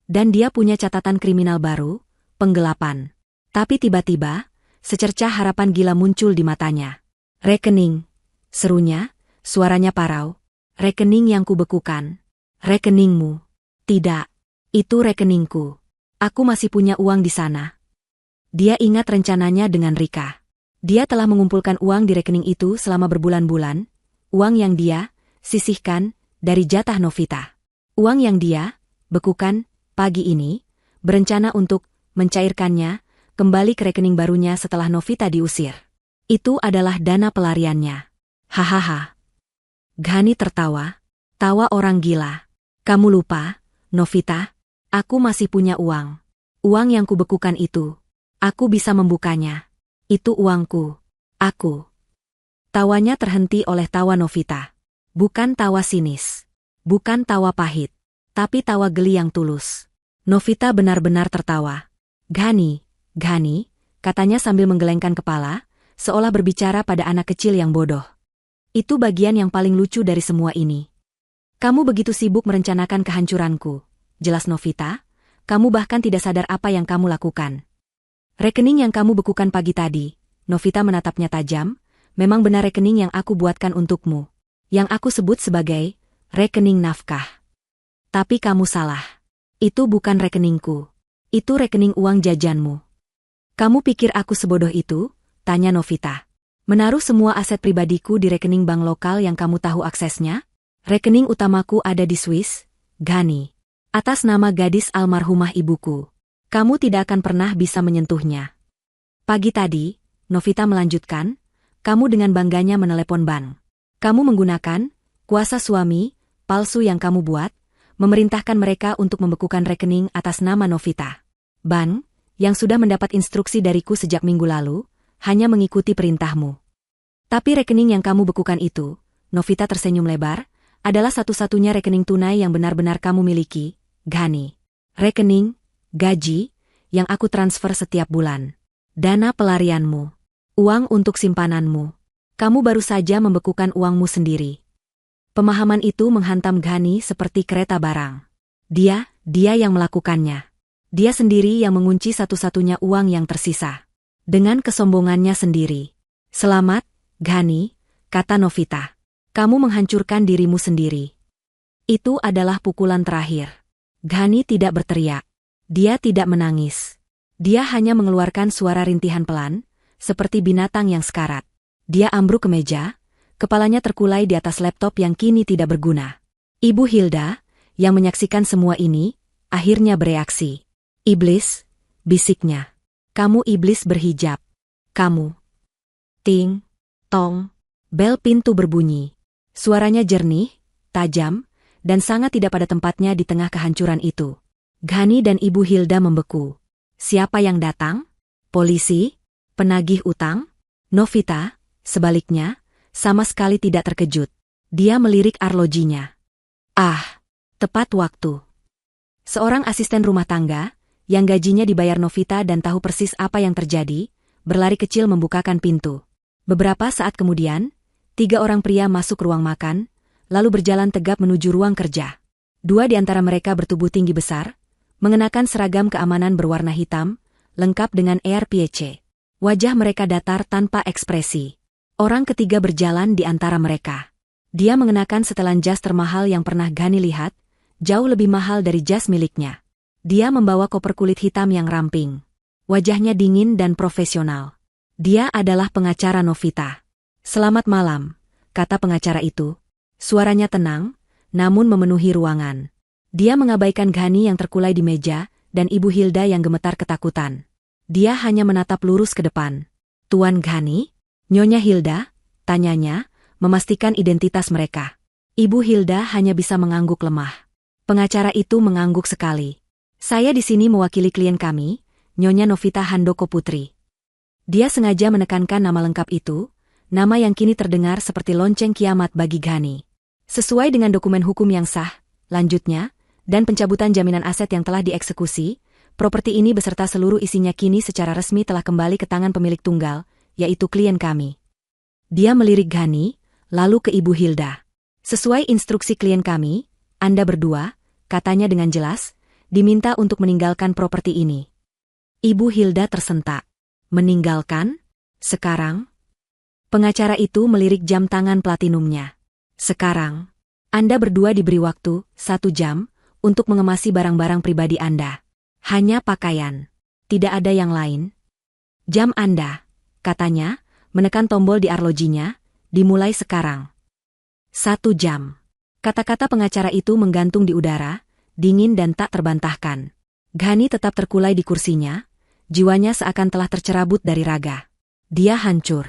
Dan dia punya catatan kriminal baru, penggelapan. Tapi tiba-tiba, secercah harapan gila muncul di matanya. Rekening. Serunya, suaranya parau. Rekening yang kubekukan. Rekeningmu. Tidak. Itu rekeningku. Aku masih punya uang di sana. Dia ingat rencananya dengan Rika. Dia telah mengumpulkan uang di rekening itu selama berbulan-bulan. Uang yang dia sisihkan dari jatah Novita. Uang yang dia bekukan pagi ini, berencana untuk mencairkannya kembali ke rekening barunya setelah Novita diusir. Itu adalah dana pelariannya. Hahaha. Ghani tertawa. Tawa orang gila. Kamu lupa, Novita? Aku masih punya uang. Uang yang kubekukan itu. Aku bisa membukanya. Itu uangku. Aku. Tawanya terhenti oleh tawa Novita. Bukan tawa sinis. Bukan tawa pahit. Tapi tawa geli yang tulus. Novita benar-benar tertawa. Ghani, katanya sambil menggelengkan kepala, seolah berbicara pada anak kecil yang bodoh. Itu bagian yang paling lucu dari semua ini. Kamu begitu sibuk merencanakan kehancuranku. Jelas Novita, kamu bahkan tidak sadar apa yang kamu lakukan. Rekening yang kamu bekukan pagi tadi, Novita menatapnya tajam, memang benar rekening yang aku buatkan untukmu. Yang aku sebut sebagai rekening nafkah. Tapi kamu salah. Itu bukan rekeningku. Itu rekening uang jajanmu. Kamu pikir aku sebodoh itu? Tanya Novita. Menaruh semua aset pribadiku di rekening bank lokal yang kamu tahu aksesnya? Rekening utamaku ada di Swiss, Ghani. Atas nama gadis almarhumah ibuku. Kamu tidak akan pernah bisa menyentuhnya. Pagi tadi, Novita melanjutkan, kamu dengan bangganya menelepon bank. Kamu menggunakan kuasa suami palsu yang kamu buat, memerintahkan mereka untuk membekukan rekening atas nama Novita. Bank, yang sudah mendapat instruksi dariku sejak minggu lalu, hanya mengikuti perintahmu. Tapi rekening yang kamu bekukan itu, Novita tersenyum lebar, adalah satu-satunya rekening tunai yang benar-benar kamu miliki, Ghani. Rekening, gaji, yang aku transfer setiap bulan. Dana pelarianmu. Uang untuk simpananmu. Kamu baru saja membekukan uangmu sendiri. Pemahaman itu menghantam Ghani seperti kereta barang. Dia yang melakukannya. Dia sendiri yang mengunci satu-satunya uang yang tersisa. Dengan kesombongannya sendiri. Selamat, Ghani, kata Novita. Kamu menghancurkan dirimu sendiri. Itu adalah pukulan terakhir. Ghani tidak berteriak. Dia tidak menangis. Dia hanya mengeluarkan suara rintihan pelan, seperti binatang yang sekarat. Dia ambruk ke meja, kepalanya terkulai di atas laptop yang kini tidak berguna. Ibu Hilda, yang menyaksikan semua ini, akhirnya bereaksi. Iblis, bisiknya. Kamu iblis berhijab. Kamu. Ting, tong. Bel pintu berbunyi. Suaranya jernih, tajam, dan sangat tidak pada tempatnya di tengah kehancuran itu. Ghani dan Ibu Hilda membeku. Siapa yang datang? Polisi? Penagih utang? Novita, sebaliknya, sama sekali tidak terkejut. Dia melirik arlojinya. Ah, tepat waktu. Seorang asisten rumah tangga, yang gajinya dibayar Novita dan tahu persis apa yang terjadi, berlari kecil membukakan pintu. Beberapa saat kemudian, 3 orang pria masuk ruang makan, lalu berjalan tegap menuju ruang kerja. 2 di antara mereka bertubuh tinggi besar, mengenakan seragam keamanan berwarna hitam, lengkap dengan ARPC. Wajah mereka datar tanpa ekspresi. Orang ketiga berjalan di antara mereka. Dia mengenakan setelan jas termahal yang pernah Ghani lihat, jauh lebih mahal dari jas miliknya. Dia membawa koper kulit hitam yang ramping. Wajahnya dingin dan profesional. Dia adalah pengacara Novita. "Selamat malam," kata pengacara itu. Suaranya tenang, namun memenuhi ruangan. Dia mengabaikan Ghani yang terkulai di meja, dan Ibu Hilda yang gemetar ketakutan. Dia hanya menatap lurus ke depan. "Tuan Ghani?" "Nyonya Hilda?" tanyanya, memastikan identitas mereka. Ibu Hilda hanya bisa mengangguk lemah. Pengacara itu mengangguk sekali. "Saya di sini mewakili klien kami, Nyonya Novita Handoko Putri." Dia sengaja menekankan nama lengkap itu, nama yang kini terdengar seperti lonceng kiamat bagi Ghani. Sesuai dengan dokumen hukum yang sah, lanjutnya, dan pencabutan jaminan aset yang telah dieksekusi, properti ini beserta seluruh isinya kini secara resmi telah kembali ke tangan pemilik tunggal, yaitu klien kami. Dia melirik Ghani, lalu ke Ibu Hilda. "Sesuai instruksi klien kami, Anda berdua," katanya dengan jelas, "diminta untuk meninggalkan properti ini." Ibu Hilda tersentak. "Meninggalkan? Sekarang?" Pengacara itu melirik jam tangan platinumnya. "Sekarang. Anda berdua diberi waktu 1 jam untuk mengemasi barang-barang pribadi Anda. Hanya pakaian. Tidak ada yang lain." "Jam Anda," katanya, menekan tombol di arlojinya, "dimulai sekarang." 1 jam. Kata-kata pengacara itu menggantung di udara, dingin dan tak terbantahkan. Ghani tetap terkulai di kursinya, jiwanya seakan telah tercerabut dari raga. Dia hancur.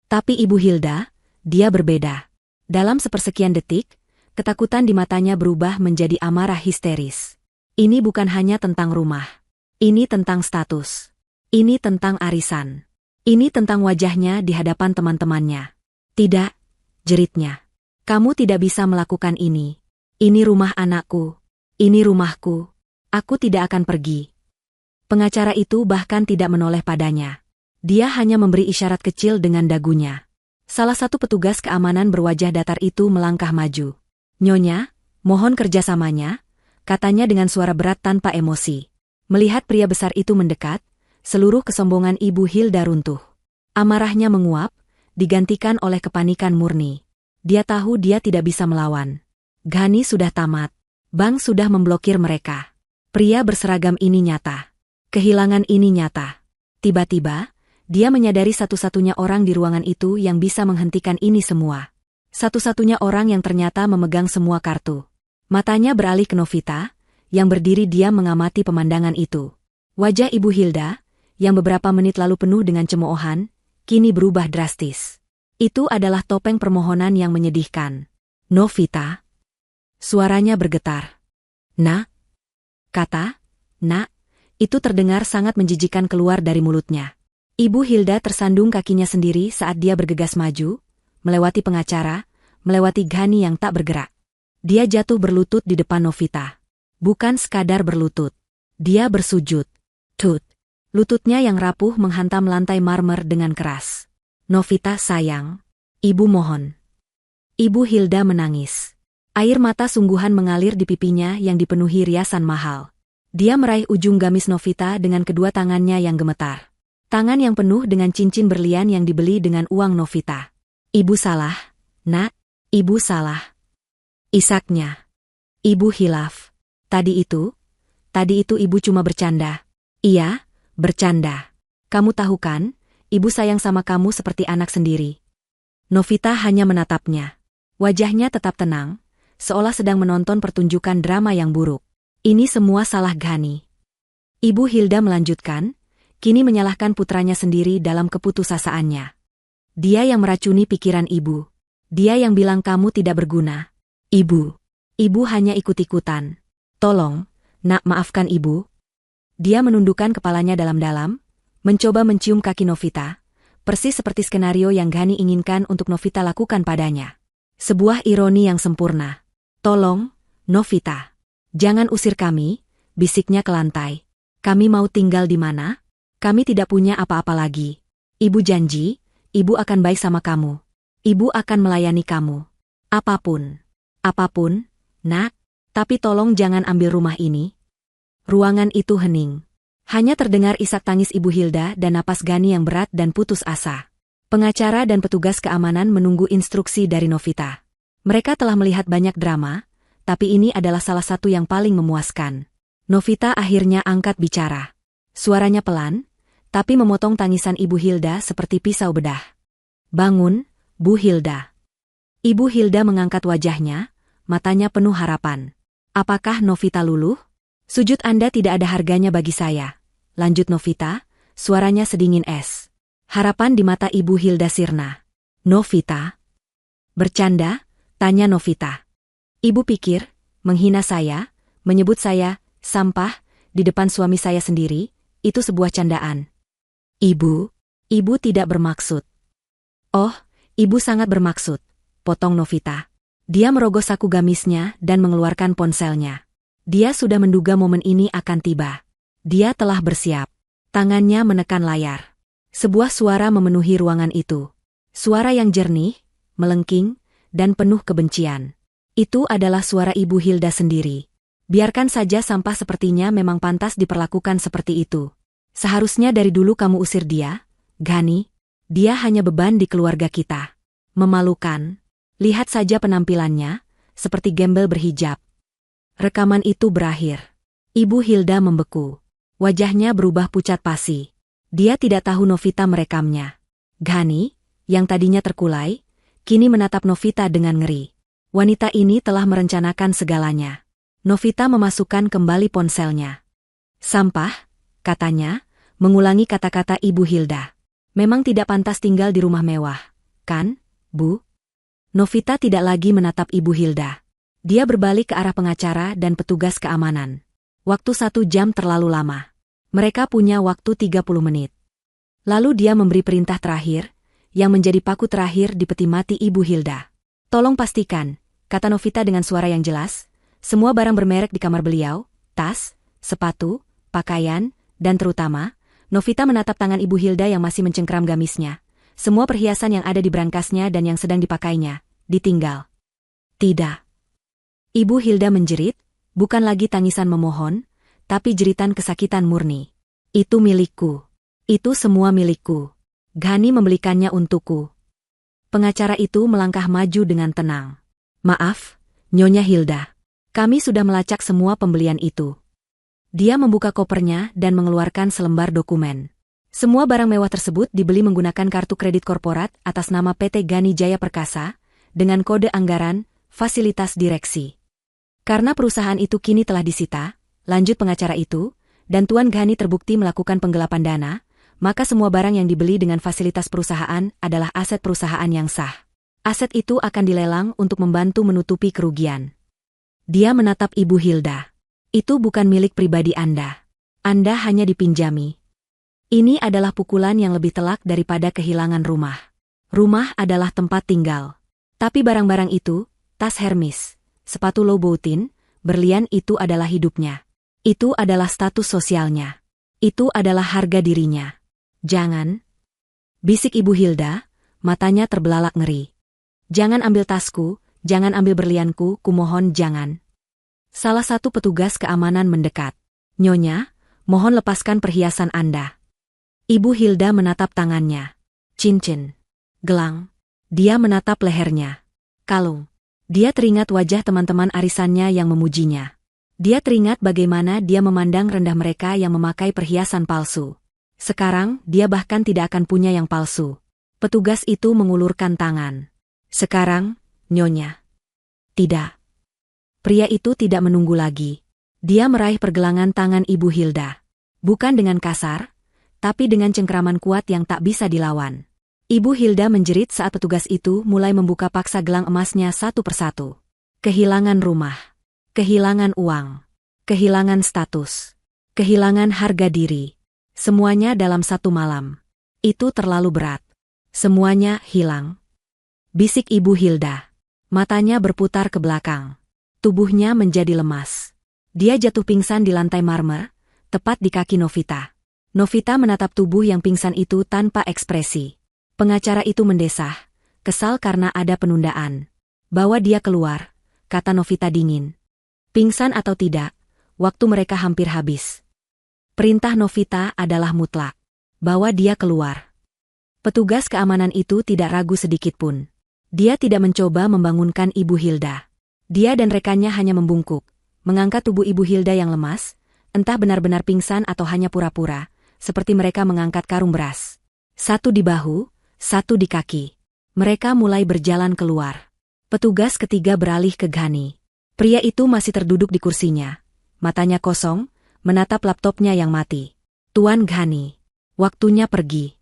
Tapi Ibu Hilda, dia berbeda. Dalam sepersekian detik, ketakutan di matanya berubah menjadi amarah histeris. Ini bukan hanya tentang rumah. Ini tentang status. Ini tentang arisan. Ini tentang wajahnya di hadapan teman-temannya. "Tidak," jeritnya. "Kamu tidak bisa melakukan ini. Ini rumah anakku. Ini rumahku. Aku tidak akan pergi." Pengacara itu bahkan tidak menoleh padanya. Dia hanya memberi isyarat kecil dengan dagunya. Salah satu petugas keamanan berwajah datar itu melangkah maju. "Nyonya, mohon kerjasamanya," katanya dengan suara berat tanpa emosi. Melihat pria besar itu mendekat, seluruh kesombongan Ibu Hilda runtuh. Amarahnya menguap, digantikan oleh kepanikan murni. Dia tahu dia tidak bisa melawan. Ghani sudah tamat. Bank sudah memblokir mereka. Pria berseragam ini nyata. Kehilangan ini nyata. Tiba-tiba, dia menyadari satu-satunya orang di ruangan itu yang bisa menghentikan ini semua. Satu-satunya orang yang ternyata memegang semua kartu. Matanya beralih ke Novita, yang berdiri diam mengamati pemandangan itu. Wajah Ibu Hilda, yang beberapa menit lalu penuh dengan cemoohan, kini berubah drastis. Itu adalah topeng permohonan yang menyedihkan. "Novita?" Suaranya bergetar. "Nak?" Kata, "Nak," itu terdengar sangat menjijikan keluar dari mulutnya. Ibu Hilda tersandung kakinya sendiri saat dia bergegas maju, melewati pengacara, melewati Ghani yang tak bergerak. Dia jatuh berlutut di depan Novita. Bukan sekadar berlutut. Dia bersujud. Tut. Lututnya yang rapuh menghantam lantai marmer dengan keras. "Novita sayang. Ibu mohon." Ibu Hilda menangis. Air mata sungguhan mengalir di pipinya yang dipenuhi riasan mahal. Dia meraih ujung gamis Novita dengan kedua tangannya yang gemetar. Tangan yang penuh dengan cincin berlian yang dibeli dengan uang Novita. "Ibu salah, Nak. Ibu salah." Isaknya. "Ibu hilaf. Tadi itu ibu cuma bercanda." "Iya, bercanda. Kamu tahu kan, ibu sayang sama kamu seperti anak sendiri." Novita hanya menatapnya. Wajahnya tetap tenang, seolah sedang menonton pertunjukan drama yang buruk. "Ini semua salah Ghani." Ibu Hilda melanjutkan, kini menyalahkan putranya sendiri dalam keputusasaannya. Dia yang meracuni pikiran ibu. Dia yang bilang kamu tidak berguna. Ibu hanya ikut-ikutan. Tolong, nak, maafkan ibu. Dia menundukkan kepalanya dalam-dalam, mencoba mencium kaki Novita, persis seperti skenario yang Ghani inginkan untuk Novita lakukan padanya. Sebuah ironi yang sempurna. Tolong, Novita. Jangan usir kami, bisiknya ke lantai. Kami mau tinggal di mana? Kami tidak punya apa-apa lagi. Ibu janji, ibu akan baik sama kamu. Ibu akan melayani kamu. Apapun, nak. Tapi tolong jangan ambil rumah ini. Ruangan itu hening. Hanya terdengar isak tangis Ibu Hilda dan napas Ghani yang berat dan putus asa. Pengacara dan petugas keamanan menunggu instruksi dari Novita. Mereka telah melihat banyak drama, tapi ini adalah salah satu yang paling memuaskan. Novita akhirnya angkat bicara. Suaranya pelan, tapi memotong tangisan Ibu Hilda seperti pisau bedah. Bangun, Bu Hilda. Ibu Hilda mengangkat wajahnya, matanya penuh harapan. Apakah Novita luluh? Sujud Anda tidak ada harganya bagi saya. Lanjut Novita, suaranya sedingin es. Harapan di mata Ibu Hilda sirna. Novita? Bercanda? Tanya Novita. Ibu pikir, menghina saya, menyebut saya, sampah, di depan suami saya sendiri, itu sebuah candaan. Ibu tidak bermaksud. Oh, ibu sangat bermaksud, potong Novita. Dia merogoh saku gamisnya dan mengeluarkan ponselnya. Dia sudah menduga momen ini akan tiba. Dia telah bersiap. Tangannya menekan layar. Sebuah suara memenuhi ruangan itu. Suara yang jernih, melengking, dan penuh kebencian. Itu adalah suara Ibu Hilda sendiri. Biarkan saja sampah sepertinya memang pantas diperlakukan seperti itu. Seharusnya dari dulu kamu usir dia, Ghani. Dia hanya beban di keluarga kita. Memalukan. Lihat saja penampilannya, seperti gembel berhijab. Rekaman itu berakhir. Ibu Hilda membeku. Wajahnya berubah pucat pasi. Dia tidak tahu Novita merekamnya. Ghani, yang tadinya terkulai, kini menatap Novita dengan ngeri. Wanita ini telah merencanakan segalanya. Novita memasukkan kembali ponselnya. Sampah, katanya, mengulangi kata-kata Ibu Hilda. Memang tidak pantas tinggal di rumah mewah, kan, Bu? Novita tidak lagi menatap Ibu Hilda. Dia berbalik ke arah pengacara dan petugas keamanan. Waktu 1 jam terlalu lama. Mereka punya waktu 30 menit. Lalu dia memberi perintah terakhir, yang menjadi paku terakhir di peti mati Ibu Hilda. Tolong pastikan, kata Novita dengan suara yang jelas, semua barang bermerek di kamar beliau, tas, sepatu, pakaian, dan terutama, Novita menatap tangan Ibu Hilda yang masih mencengkeram gamisnya. Semua perhiasan yang ada di brankasnya dan yang sedang dipakainya, ditinggal. Tidak. Ibu Hilda menjerit, bukan lagi tangisan memohon, tapi jeritan kesakitan murni. Itu milikku. Itu semua milikku. Ghani membelikannya untukku. Pengacara itu melangkah maju dengan tenang. Maaf, Nyonya Hilda. Kami sudah melacak semua pembelian itu. Dia membuka kopernya dan mengeluarkan selembar dokumen. Semua barang mewah tersebut dibeli menggunakan kartu kredit korporat atas nama PT Ghani Jaya Perkasa, dengan kode anggaran, fasilitas direksi. Karena perusahaan itu kini telah disita, lanjut pengacara itu, dan Tuan Ghani terbukti melakukan penggelapan dana, maka semua barang yang dibeli dengan fasilitas perusahaan adalah aset perusahaan yang sah. Aset itu akan dilelang untuk membantu menutupi kerugian. Dia menatap Ibu Hilda. Itu bukan milik pribadi Anda. Anda hanya dipinjami. Ini adalah pukulan yang lebih telak daripada kehilangan rumah. Rumah adalah tempat tinggal. Tapi barang-barang itu, tas Hermes, sepatu Louboutin, berlian itu adalah hidupnya. Itu adalah status sosialnya. Itu adalah harga dirinya. Jangan. Bisik Ibu Hilda, matanya terbelalak ngeri. Jangan ambil tasku, jangan ambil berlianku, kumohon jangan. Salah satu petugas keamanan mendekat. Nyonya, mohon lepaskan perhiasan Anda. Ibu Hilda menatap tangannya. Cincin. Gelang. Dia menatap lehernya. Kalung. Dia teringat wajah teman-teman arisannya yang memujinya. Dia teringat bagaimana dia memandang rendah mereka yang memakai perhiasan palsu. Sekarang, dia bahkan tidak akan punya yang palsu. Petugas itu mengulurkan tangan. Sekarang, Nyonya. Tidak. Pria itu tidak menunggu lagi. Dia meraih pergelangan tangan Ibu Hilda. Bukan dengan kasar, tapi dengan cengkeraman kuat yang tak bisa dilawan. Ibu Hilda menjerit saat petugas itu mulai membuka paksa gelang emasnya satu persatu. Kehilangan rumah, kehilangan uang, kehilangan status, kehilangan harga diri. Semuanya dalam satu malam. Itu terlalu berat. Semuanya hilang. Bisik Ibu Hilda. Matanya berputar ke belakang. Tubuhnya menjadi lemas. Dia jatuh pingsan di lantai marmer, tepat di kaki Novita. Novita menatap tubuh yang pingsan itu tanpa ekspresi. Pengacara itu mendesah, kesal karena ada penundaan. Bawa dia keluar, kata Novita dingin. Pingsan atau tidak, waktu mereka hampir habis. Perintah Novita adalah mutlak. Bawa dia keluar. Petugas keamanan itu tidak ragu sedikitpun. Dia tidak mencoba membangunkan Ibu Hilda. Dia dan rekannya hanya membungkuk, mengangkat tubuh Ibu Hilda yang lemas, entah benar-benar pingsan atau hanya pura-pura, seperti mereka mengangkat karung beras. Satu di bahu, satu di kaki. Mereka mulai berjalan keluar. Petugas ketiga beralih ke Ghani. Pria itu masih terduduk di kursinya. Matanya kosong, menatap laptopnya yang mati. Tuan Ghani, waktunya pergi.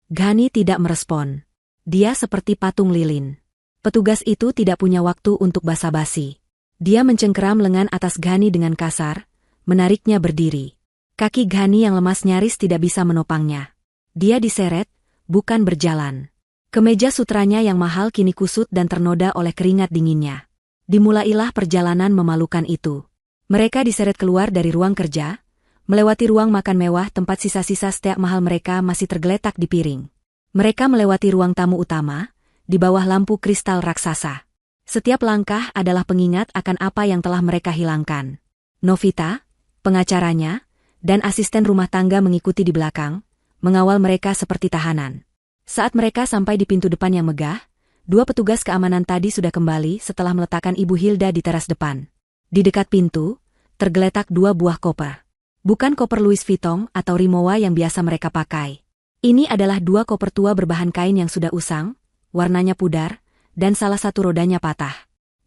Ghani tidak merespon. Dia seperti patung lilin. Petugas itu tidak punya waktu untuk basa-basi. Dia mencengkeram lengan atas Ghani dengan kasar, menariknya berdiri. Kaki Ghani yang lemas nyaris tidak bisa menopangnya. Dia diseret, bukan berjalan. Kemeja sutranya yang mahal kini kusut dan ternoda oleh keringat dinginnya. Dimulailah perjalanan memalukan itu. Mereka diseret keluar dari ruang kerja, melewati ruang makan mewah tempat sisa-sisa steak mahal mereka masih tergeletak di piring. Mereka melewati ruang tamu utama, di bawah lampu kristal raksasa. Setiap langkah adalah pengingat akan apa yang telah mereka hilangkan. Novita, pengacaranya, dan asisten rumah tangga mengikuti di belakang, mengawal mereka seperti tahanan. Saat mereka sampai di pintu depan yang megah, dua petugas keamanan tadi sudah kembali setelah meletakkan Ibu Hilda di teras depan. Di dekat pintu, tergeletak dua buah koper. Bukan koper Louis Vuitton atau Rimowa yang biasa mereka pakai. Ini adalah dua koper tua berbahan kain yang sudah usang, warnanya pudar, dan salah satu rodanya patah.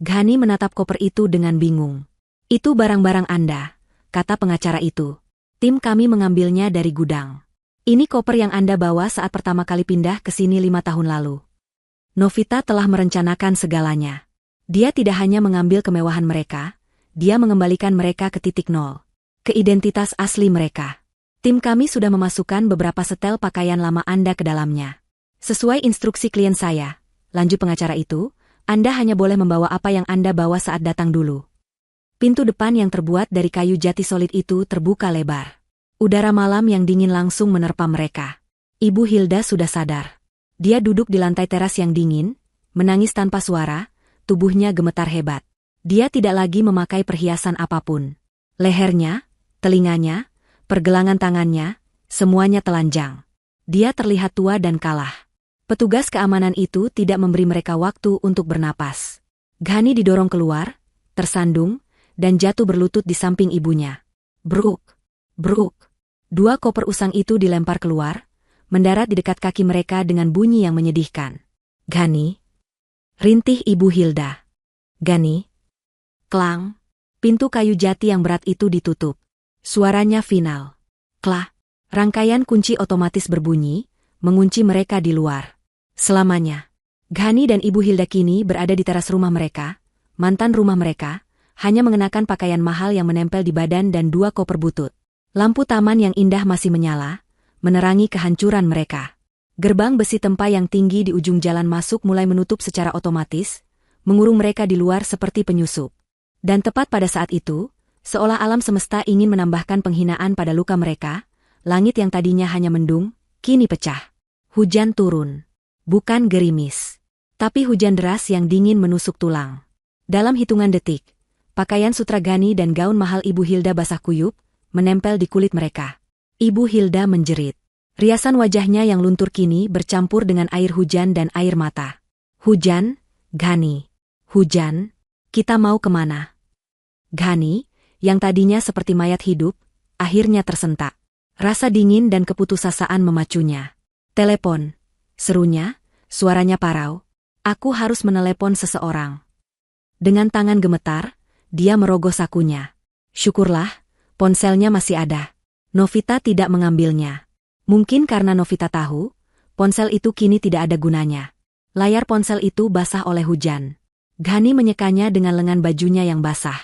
Ghani menatap koper itu dengan bingung. Itu barang-barang Anda, kata pengacara itu. Tim kami mengambilnya dari gudang. Ini koper yang Anda bawa saat pertama kali pindah ke sini 5 tahun lalu. Novita telah merencanakan segalanya. Dia tidak hanya mengambil kemewahan mereka, dia mengembalikan mereka ke titik nol. Ke identitas asli mereka. Tim kami sudah memasukkan beberapa setel pakaian lama Anda ke dalamnya. Sesuai instruksi klien saya, lanjut pengacara itu, Anda hanya boleh membawa apa yang Anda bawa saat datang dulu. Pintu depan yang terbuat dari kayu jati solid itu terbuka lebar. Udara malam yang dingin langsung menerpa mereka. Ibu Hilda sudah sadar. Dia duduk di lantai teras yang dingin, menangis tanpa suara, tubuhnya gemetar hebat. Dia tidak lagi memakai perhiasan apapun. Lehernya, telinganya, pergelangan tangannya, semuanya telanjang. Dia terlihat tua dan kalah. Petugas keamanan itu tidak memberi mereka waktu untuk bernapas. Ghani didorong keluar, tersandung, dan jatuh berlutut di samping ibunya. Bruk, bruk. Dua koper usang itu dilempar keluar, mendarat di dekat kaki mereka dengan bunyi yang menyedihkan. Ghani, rintih Ibu Hilda. Ghani. Klang. Pintu kayu jati yang berat itu ditutup. Suaranya final. Klah. Rangkaian kunci otomatis berbunyi, mengunci mereka di luar. Selamanya. Ghani dan Ibu Hilda kini berada di teras rumah mereka, mantan rumah mereka, hanya mengenakan pakaian mahal yang menempel di badan dan dua koper butut. Lampu taman yang indah masih menyala, menerangi kehancuran mereka. Gerbang besi tempa yang tinggi di ujung jalan masuk mulai menutup secara otomatis, mengurung mereka di luar seperti penyusup. Dan tepat pada saat itu, seolah alam semesta ingin menambahkan penghinaan pada luka mereka, langit yang tadinya hanya mendung, kini pecah. Hujan turun. Bukan gerimis. Tapi hujan deras yang dingin menusuk tulang. Dalam hitungan detik, pakaian sutra Ghani dan gaun mahal Ibu Hilda basah kuyup, menempel di kulit mereka. Ibu Hilda menjerit. Riasan wajahnya yang luntur kini bercampur dengan air hujan dan air mata. Hujan, Ghani. Hujan. Kita mau kemana? Ghani, yang tadinya seperti mayat hidup, akhirnya tersentak. Rasa dingin dan keputusasaan memacunya. Telepon. Serunya, suaranya parau. Aku harus menelepon seseorang. Dengan tangan gemetar, dia merogoh sakunya. Syukurlah, ponselnya masih ada. Novita tidak mengambilnya. Mungkin karena Novita tahu, ponsel itu kini tidak ada gunanya. Layar ponsel itu basah oleh hujan. Ghani menyekanya dengan lengan bajunya yang basah.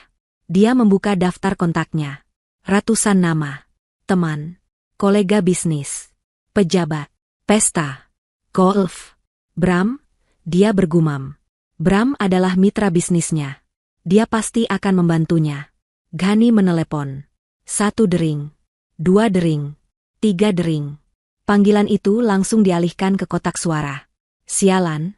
Dia membuka daftar kontaknya. Ratusan nama. Teman. Kolega bisnis. Pejabat. Pesta. Golf. Bram, dia bergumam. Bram adalah mitra bisnisnya. Dia pasti akan membantunya. Ghani menelepon. 1 dering. 2 dering. 3 dering. Panggilan itu langsung dialihkan ke kotak suara. Sialan.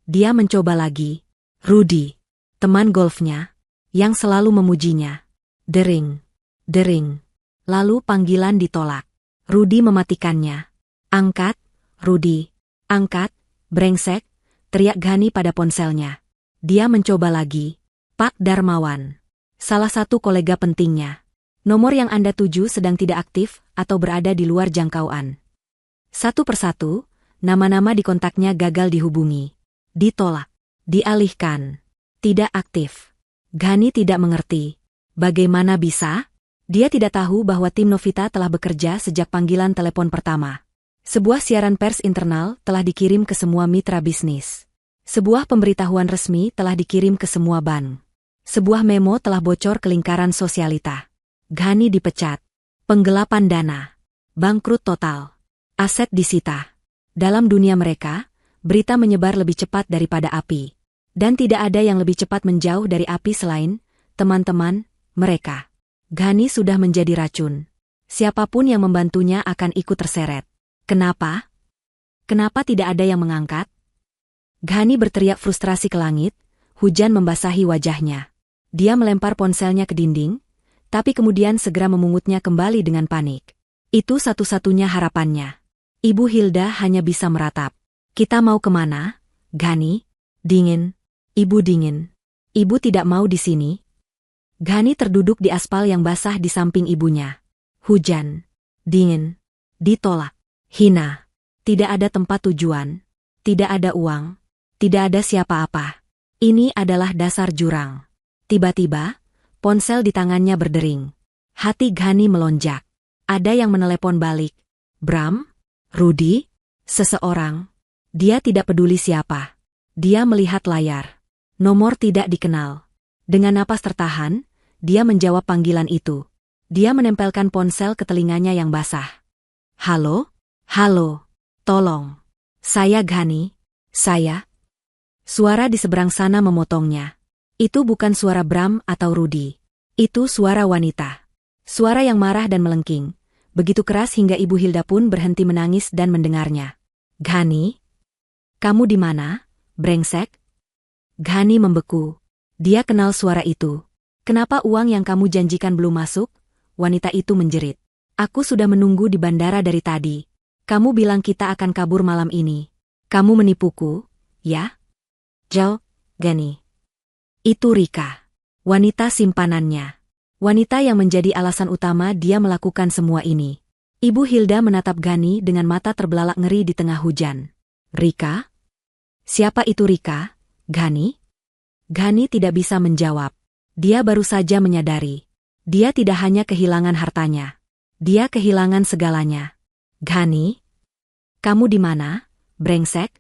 Dia mencoba lagi. Rudy, teman golfnya, yang selalu memujinya. Dering. Dering. Lalu panggilan ditolak. Rudy mematikannya. Angkat, Rudy. Angkat, brengsek, teriak Ghani pada ponselnya. Dia mencoba lagi. Pak Darmawan. Salah satu kolega pentingnya. Nomor yang Anda tuju sedang tidak aktif atau berada di luar jangkauan. Satu persatu, nama-nama di kontaknya gagal dihubungi. Ditolak. Dialihkan. Tidak aktif. Ghani tidak mengerti. Bagaimana bisa? Dia tidak tahu bahwa tim Novita telah bekerja sejak panggilan telepon pertama. Sebuah siaran pers internal telah dikirim ke semua mitra bisnis. Sebuah pemberitahuan resmi telah dikirim ke semua bank. Sebuah memo telah bocor ke lingkaran sosialita. Ghani dipecat. Penggelapan dana. Bangkrut total. Aset disita. Dalam dunia mereka, berita menyebar lebih cepat daripada api. Dan tidak ada yang lebih cepat menjauh dari api selain teman-teman mereka. Ghani sudah menjadi racun. Siapapun yang membantunya akan ikut terseret. Kenapa? Kenapa tidak ada yang mengangkat? Ghani berteriak frustrasi ke langit, hujan membasahi wajahnya. Dia melempar ponselnya ke dinding, tapi kemudian segera memungutnya kembali dengan panik. Itu satu-satunya harapannya. Ibu Hilda hanya bisa meratap. Kita mau kemana, Ghani? Dingin. Ibu dingin. Ibu tidak mau di sini. Ghani terduduk di aspal yang basah di samping ibunya. Hujan. Dingin. Ditolak. Hina. Tidak ada tempat tujuan. Tidak ada uang. Tidak ada siapa-apa. Ini adalah dasar jurang. Tiba-tiba, ponsel di tangannya berdering. Hati Ghani melonjak. Ada yang menelepon balik. Bram? Rudy? Seseorang. Dia tidak peduli siapa. Dia melihat layar. Nomor tidak dikenal. Dengan napas tertahan, dia menjawab panggilan itu. Dia menempelkan ponsel ke telinganya yang basah. Halo? Halo? Tolong. Saya Ghani. Saya? Suara di seberang sana memotongnya. Itu bukan suara Bram atau Rudy. Itu suara wanita. Suara yang marah dan melengking. Begitu keras hingga Ibu Hilda pun berhenti menangis dan mendengarnya. Ghani? Kamu di mana, brengsek? Ghani membeku. Dia kenal suara itu. Kenapa uang yang kamu janjikan belum masuk? Wanita itu menjerit. Aku sudah menunggu di bandara dari tadi. Kamu bilang kita akan kabur malam ini. Kamu menipuku, ya? Ghani. Itu Rika. Wanita simpanannya. Wanita yang menjadi alasan utama dia melakukan semua ini. Ibu Hilda menatap Ghani dengan mata terbelalak ngeri di tengah hujan. Rika? Siapa itu Rika, Ghani? Ghani tidak bisa menjawab. Dia baru saja menyadari. Dia tidak hanya kehilangan hartanya. Dia kehilangan segalanya. Ghani? Kamu di mana, brengsek?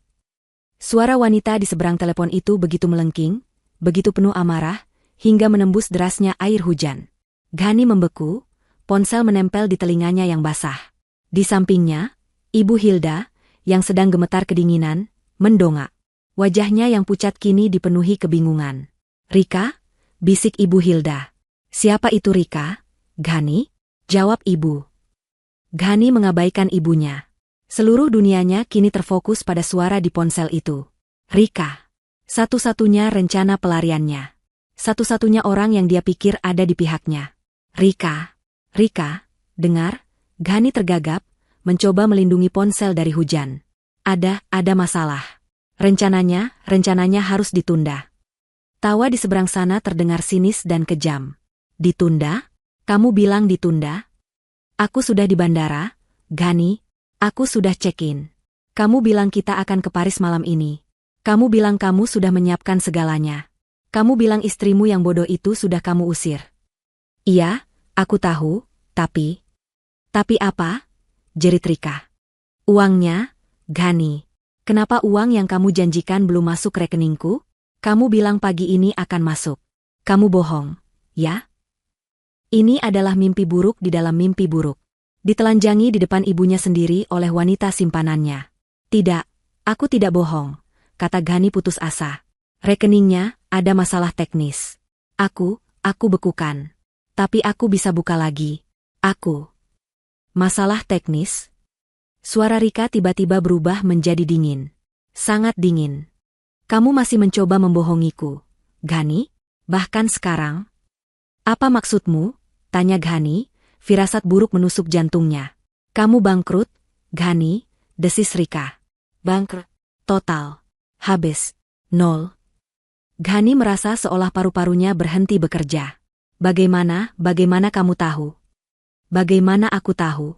Suara wanita di seberang telepon itu begitu melengking, begitu penuh amarah, hingga menembus derasnya air hujan. Ghani membeku, ponsel menempel di telinganya yang basah. Di sampingnya, Ibu Hilda, yang sedang gemetar kedinginan, mendongak. Wajahnya yang pucat kini dipenuhi kebingungan. Rika? Bisik Ibu Hilda. Siapa itu Rika? Ghani? Jawab ibu. Ghani mengabaikan ibunya. Seluruh dunianya kini terfokus pada suara di ponsel itu. Rika. Satu-satunya rencana pelariannya. Satu-satunya orang yang dia pikir ada di pihaknya. Rika. Rika, dengar? Ghani tergagap, mencoba melindungi ponsel dari hujan. Ada masalah. Rencananya harus ditunda. Tawa di seberang sana terdengar sinis dan kejam. Ditunda? Kamu bilang ditunda? Aku sudah di bandara, Ghani. Aku sudah check-in. Kamu bilang kita akan ke Paris malam ini. Kamu bilang kamu sudah menyiapkan segalanya. Kamu bilang istrimu yang bodoh itu sudah kamu usir. Iya, aku tahu, tapi... Tapi apa? jerit Rika. Uangnya, Ghani. Kenapa uang yang kamu janjikan belum masuk rekeningku? Kamu bilang pagi ini akan masuk. Kamu bohong, ya? Ini adalah mimpi buruk di dalam mimpi buruk. Ditelanjangi di depan ibunya sendiri oleh wanita simpanannya. Tidak, aku tidak bohong, kata Ghani putus asa. Rekeningnya ada masalah teknis. Aku bekukan. Tapi aku bisa buka lagi. Masalah teknis? Suara Rika tiba-tiba berubah menjadi dingin. Sangat dingin. Kamu masih mencoba membohongiku, Ghani? Bahkan sekarang? Apa maksudmu? Tanya Ghani, firasat buruk menusuk jantungnya. Kamu bangkrut, Ghani, desis Rika. Bangkrut? Total. Habis. Nol. Ghani merasa seolah paru-parunya berhenti bekerja. Bagaimana kamu tahu? Bagaimana aku tahu?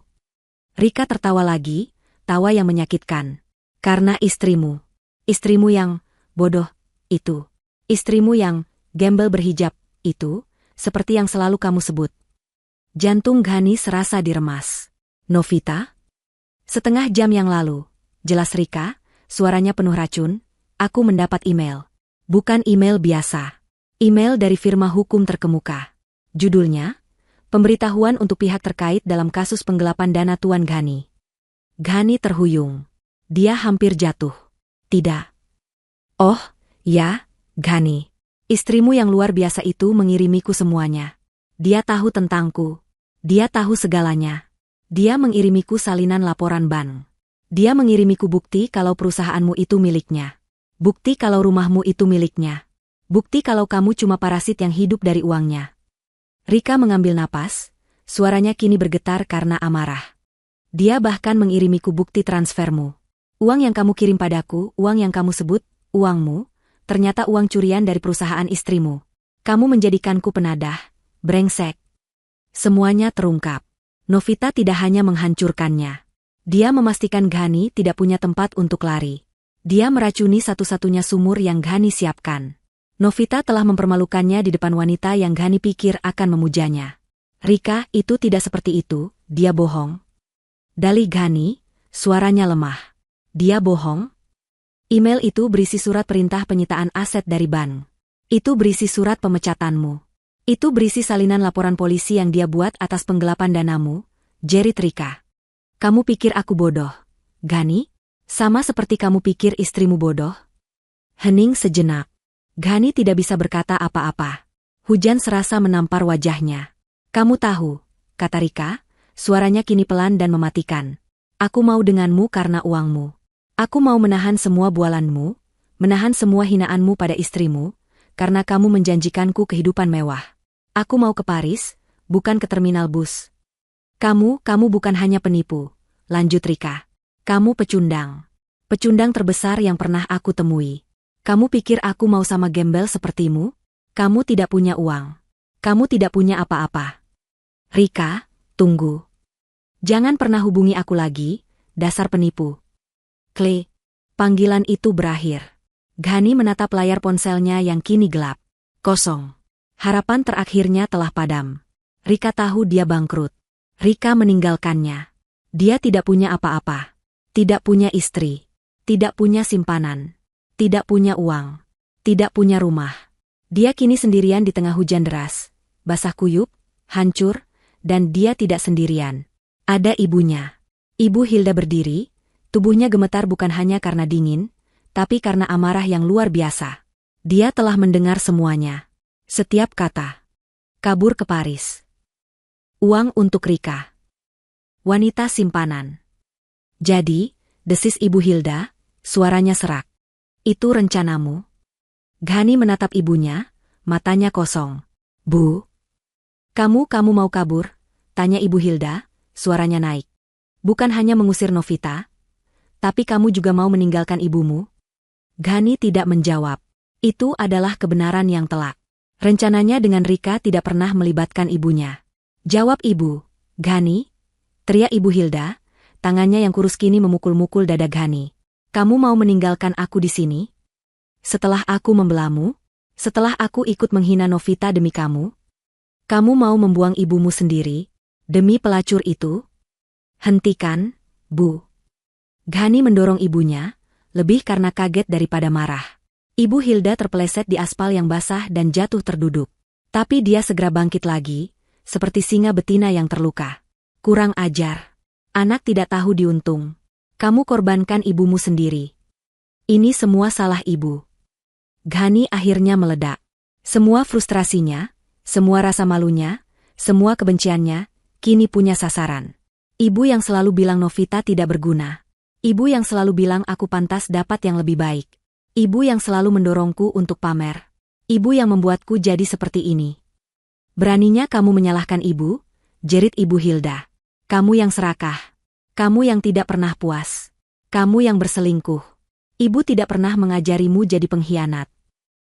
Rika tertawa lagi, tawa yang menyakitkan. Karena istrimu. Istrimu yang bodoh, itu. Istrimu yang gembel berhijab, itu, seperti yang selalu kamu sebut. Jantung Ghani serasa diremas. Novita? Setengah jam yang lalu, jelas Rika, suaranya penuh racun, aku mendapat email. Bukan email biasa. Email dari firma hukum terkemuka. Judulnya, Pemberitahuan untuk pihak terkait dalam kasus penggelapan dana Tuan Ghani. Ghani terhuyung. Dia hampir jatuh. Tidak. Oh, ya, Ghani. Istrimu yang luar biasa itu mengirimiku semuanya. Dia tahu tentangku. Dia tahu segalanya. Dia mengirimiku salinan laporan bank. Dia mengirimiku bukti kalau perusahaanmu itu miliknya. Bukti kalau rumahmu itu miliknya. Bukti kalau kamu cuma parasit yang hidup dari uangnya. Rika mengambil napas, suaranya kini bergetar karena amarah. Dia bahkan mengirimiku bukti transfermu. Uang yang kamu kirim padaku, uang yang kamu sebut, uangmu, ternyata uang curian dari perusahaan istrimu. Kamu menjadikanku penadah, brengsek. Semuanya terungkap. Novita tidak hanya menghancurkannya. Dia memastikan Ghani tidak punya tempat untuk lari. Dia meracuni satu-satunya sumur yang Ghani siapkan. Novita telah mempermalukannya di depan wanita yang Ghani pikir akan memujanya. Rika, itu tidak seperti itu, dia bohong. Dalih Ghani, suaranya lemah. Dia bohong? Email itu berisi surat perintah penyitaan aset dari bank. Itu berisi surat pemecatanmu. Itu berisi salinan laporan polisi yang dia buat atas penggelapan danamu, jerit Rika. Kamu pikir aku bodoh, Ghani? Sama seperti kamu pikir istrimu bodoh? Hening sejenak. Ghani tidak bisa berkata apa-apa. Hujan serasa menampar wajahnya. Kamu tahu, kata Rika, suaranya kini pelan dan mematikan. Aku mau denganmu karena uangmu. Aku mau menahan semua bualanmu, menahan semua hinaanmu pada istrimu, karena kamu menjanjikanku kehidupan mewah. Aku mau ke Paris, bukan ke terminal bus. Kamu bukan hanya penipu, lanjut Rika. Kamu pecundang. Pecundang terbesar yang pernah aku temui. Kamu pikir aku mau sama gembel sepertimu? Kamu tidak punya uang. Kamu tidak punya apa-apa. Rika, tunggu. Jangan pernah hubungi aku lagi, dasar penipu. Kle. Panggilan itu berakhir. Ghani menatap layar ponselnya yang kini gelap. Kosong. Harapan terakhirnya telah padam. Rika tahu dia bangkrut. Rika meninggalkannya. Dia tidak punya apa-apa. Tidak punya istri. Tidak punya simpanan. Tidak punya uang. Tidak punya rumah. Dia kini sendirian di tengah hujan deras. Basah kuyup, hancur, dan dia tidak sendirian. Ada ibunya. Ibu Hilda berdiri, tubuhnya gemetar bukan hanya karena dingin, tapi karena amarah yang luar biasa. Dia telah mendengar semuanya. Setiap kata. Kabur ke Paris. Uang untuk Rika. Wanita simpanan. Jadi, desis Ibu Hilda, suaranya serak. Itu rencanamu? Ghani menatap ibunya, matanya kosong. Bu? Kamu mau kabur? Tanya Ibu Hilda, suaranya naik. Bukan hanya mengusir Novita, tapi kamu juga mau meninggalkan ibumu? Ghani tidak menjawab. Itu adalah kebenaran yang telak. Rencananya dengan Rika tidak pernah melibatkan ibunya. Jawab ibu, Ghani, teriak Ibu Hilda, tangannya yang kurus kini memukul-mukul dada Ghani. Kamu mau meninggalkan aku di sini? Setelah aku membelamu? Setelah aku ikut menghina Novita demi kamu? Kamu mau membuang ibumu sendiri? Demi pelacur itu? Hentikan, Bu. Ghani mendorong ibunya, lebih karena kaget daripada marah. Ibu Hilda terpeleset di aspal yang basah dan jatuh terduduk. Tapi dia segera bangkit lagi, seperti singa betina yang terluka. Kurang ajar. Anak tidak tahu diuntung. Kamu korbankan ibumu sendiri. Ini semua salah ibu. Ghani akhirnya meledak. Semua frustrasinya, semua rasa malunya, semua kebenciannya, kini punya sasaran. Ibu yang selalu bilang Novita tidak berguna. Ibu yang selalu bilang aku pantas dapat yang lebih baik. Ibu yang selalu mendorongku untuk pamer. Ibu yang membuatku jadi seperti ini. Beraninya kamu menyalahkan ibu? Jerit Ibu Hilda. Kamu yang serakah. Kamu yang tidak pernah puas. Kamu yang berselingkuh. Ibu tidak pernah mengajarimu jadi pengkhianat.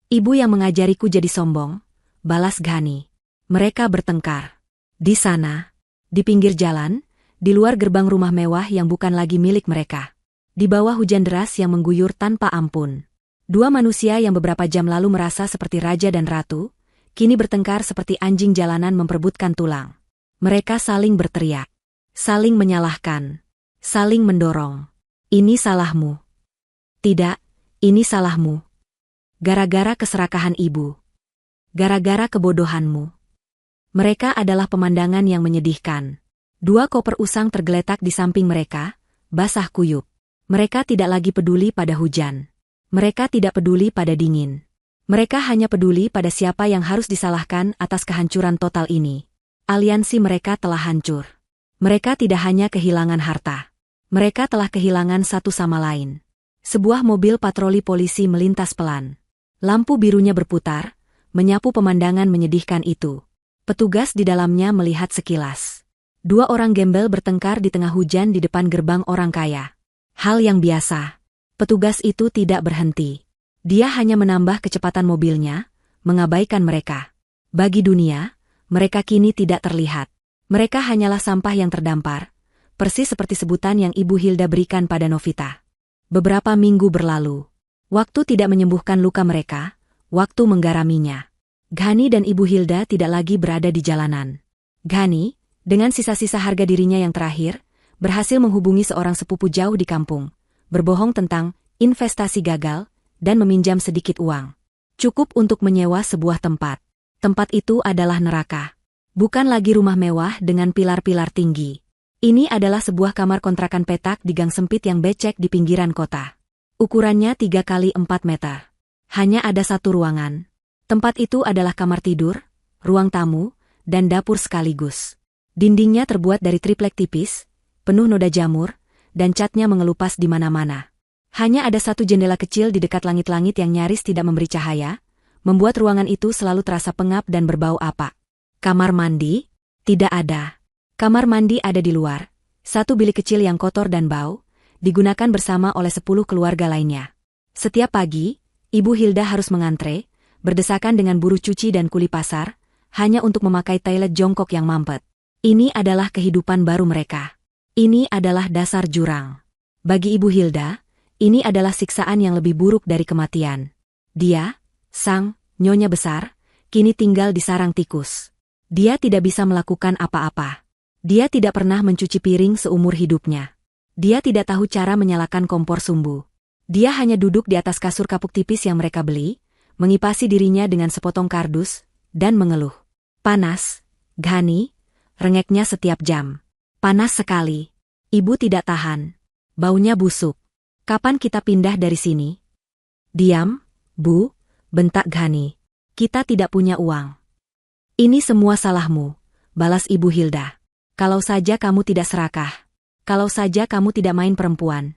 Ibu yang mengajariku jadi sombong, balas Ghani. Mereka bertengkar. Di sana, di pinggir jalan, di luar gerbang rumah mewah yang bukan lagi milik mereka. Di bawah hujan deras yang mengguyur tanpa ampun. Dua manusia yang beberapa jam lalu merasa seperti raja dan ratu, kini bertengkar seperti anjing jalanan memperebutkan tulang. Mereka saling berteriak, saling menyalahkan, saling mendorong. Ini salahmu. Tidak, ini salahmu. Gara-gara keserakahan ibu. Gara-gara kebodohanmu. Mereka adalah pemandangan yang menyedihkan. Dua koper usang tergeletak di samping mereka, basah kuyup. Mereka tidak lagi peduli pada hujan. Mereka tidak peduli pada dingin. Mereka hanya peduli pada siapa yang harus disalahkan atas kehancuran total ini. Aliansi mereka telah hancur. Mereka tidak hanya kehilangan harta. Mereka telah kehilangan satu sama lain. Sebuah mobil patroli polisi melintas pelan. Lampu birunya berputar, menyapu pemandangan menyedihkan itu. Petugas di dalamnya melihat sekilas. Dua orang gembel bertengkar di tengah hujan di depan gerbang orang kaya. Hal yang biasa. Petugas itu tidak berhenti. Dia hanya menambah kecepatan mobilnya, mengabaikan mereka. Bagi dunia, mereka kini tidak terlihat. Mereka hanyalah sampah yang terdampar, persis seperti sebutan yang Ibu Hilda berikan pada Novita. Beberapa minggu berlalu. Waktu tidak menyembuhkan luka mereka, waktu menggaraminya. Ghani dan Ibu Hilda tidak lagi berada di jalanan. Ghani, dengan sisa-sisa harga dirinya yang terakhir, berhasil menghubungi seorang sepupu jauh di kampung, berbohong tentang investasi gagal, dan meminjam sedikit uang. Cukup untuk menyewa sebuah tempat. Tempat itu adalah neraka. Bukan lagi rumah mewah dengan pilar-pilar tinggi. Ini adalah sebuah kamar kontrakan petak di gang sempit yang becek di pinggiran kota. Ukurannya 3 kali 4 meter. Hanya ada satu ruangan. Tempat itu adalah kamar tidur, ruang tamu, dan dapur sekaligus. Dindingnya terbuat dari triplek tipis, penuh noda jamur, dan catnya mengelupas di mana-mana. Hanya ada satu jendela kecil di dekat langit-langit yang nyaris tidak memberi cahaya, membuat ruangan itu selalu terasa pengap dan berbau apak. Kamar mandi? Tidak ada. Kamar mandi ada di luar, satu bilik kecil yang kotor dan bau, digunakan bersama oleh 10 keluarga lainnya. Setiap pagi, Ibu Hilda harus mengantre, berdesakan dengan buruh cuci dan kuli pasar, hanya untuk memakai toilet jongkok yang mampet. Ini adalah kehidupan baru mereka. Ini adalah dasar jurang. Bagi Ibu Hilda, ini adalah siksaan yang lebih buruk dari kematian. Dia, sang nyonya besar, kini tinggal di sarang tikus. Dia tidak bisa melakukan apa-apa. Dia tidak pernah mencuci piring seumur hidupnya. Dia tidak tahu cara menyalakan kompor sumbu. Dia hanya duduk di atas kasur kapuk tipis yang mereka beli, mengipasi dirinya dengan sepotong kardus, dan mengeluh. Panas, Ghani, rengeknya setiap jam. Panas sekali. Ibu tidak tahan. Baunya busuk. Kapan kita pindah dari sini? Diam, Bu, bentak Ghani. Kita tidak punya uang. Ini semua salahmu, balas Ibu Hilda. Kalau saja kamu tidak serakah. Kalau saja kamu tidak main perempuan.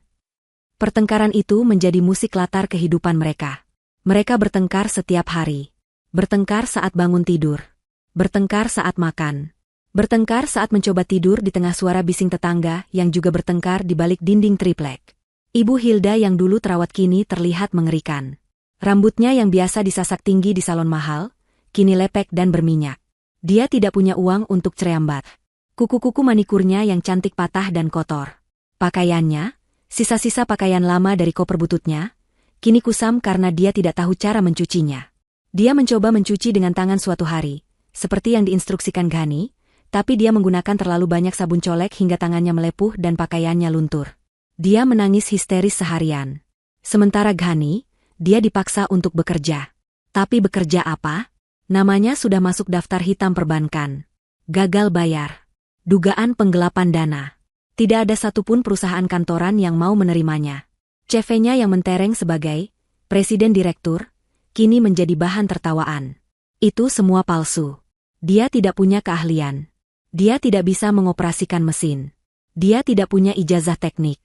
Pertengkaran itu menjadi musik latar kehidupan mereka. Mereka bertengkar setiap hari. Bertengkar saat bangun tidur. Bertengkar saat makan. Bertengkar saat mencoba tidur di tengah suara bising tetangga yang juga bertengkar di balik dinding triplek. Ibu Hilda yang dulu terawat kini terlihat mengerikan. Rambutnya yang biasa disasak tinggi di salon mahal, kini lepek dan berminyak. Dia tidak punya uang untuk cerambat. Kuku-kuku manikurnya yang cantik patah dan kotor. Pakaiannya, sisa-sisa pakaian lama dari koper bututnya, kini kusam karena dia tidak tahu cara mencucinya. Dia mencoba mencuci dengan tangan suatu hari, seperti yang diinstruksikan Ghani, Tapi dia menggunakan terlalu banyak sabun colek hingga tangannya melepuh dan pakaiannya luntur. Dia menangis histeris seharian. Sementara Ghani, dia dipaksa untuk bekerja. Tapi bekerja apa? Namanya sudah masuk daftar hitam perbankan. Gagal bayar. Dugaan penggelapan dana. Tidak ada satupun perusahaan kantoran yang mau menerimanya. CV-nya yang mentereng sebagai presiden direktur, kini menjadi bahan tertawaan. Itu semua palsu. Dia tidak punya keahlian. Dia tidak bisa mengoperasikan mesin. Dia tidak punya ijazah teknik.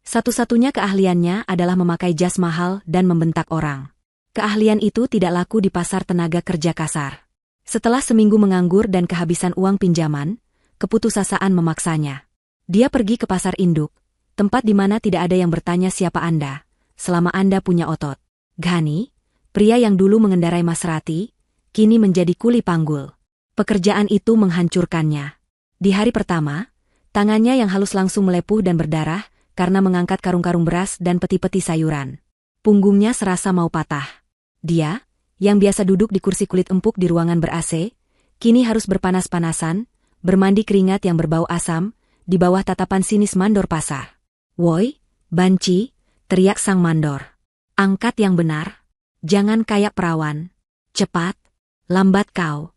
Satu-satunya keahliannya adalah memakai jas mahal dan membentak orang. Keahlian itu tidak laku di pasar tenaga kerja kasar. Setelah seminggu menganggur dan kehabisan uang pinjaman, keputusasaan memaksanya. Dia pergi ke pasar induk, tempat di mana tidak ada yang bertanya siapa Anda, selama Anda punya otot. Ghani, pria yang dulu mengendarai Maserati, kini menjadi kuli panggul. Pekerjaan itu menghancurkannya. Di hari pertama, tangannya yang halus langsung melepuh dan berdarah karena mengangkat karung-karung beras dan peti-peti sayuran. Punggungnya serasa mau patah. Dia, yang biasa duduk di kursi kulit empuk di ruangan ber-AC, kini harus berpanas-panasan, bermandi keringat yang berbau asam, di bawah tatapan sinis mandor pasar. "Woi, banci," teriak sang mandor. "Angkat yang benar. Jangan kayak perawan. Cepat, lambat kau."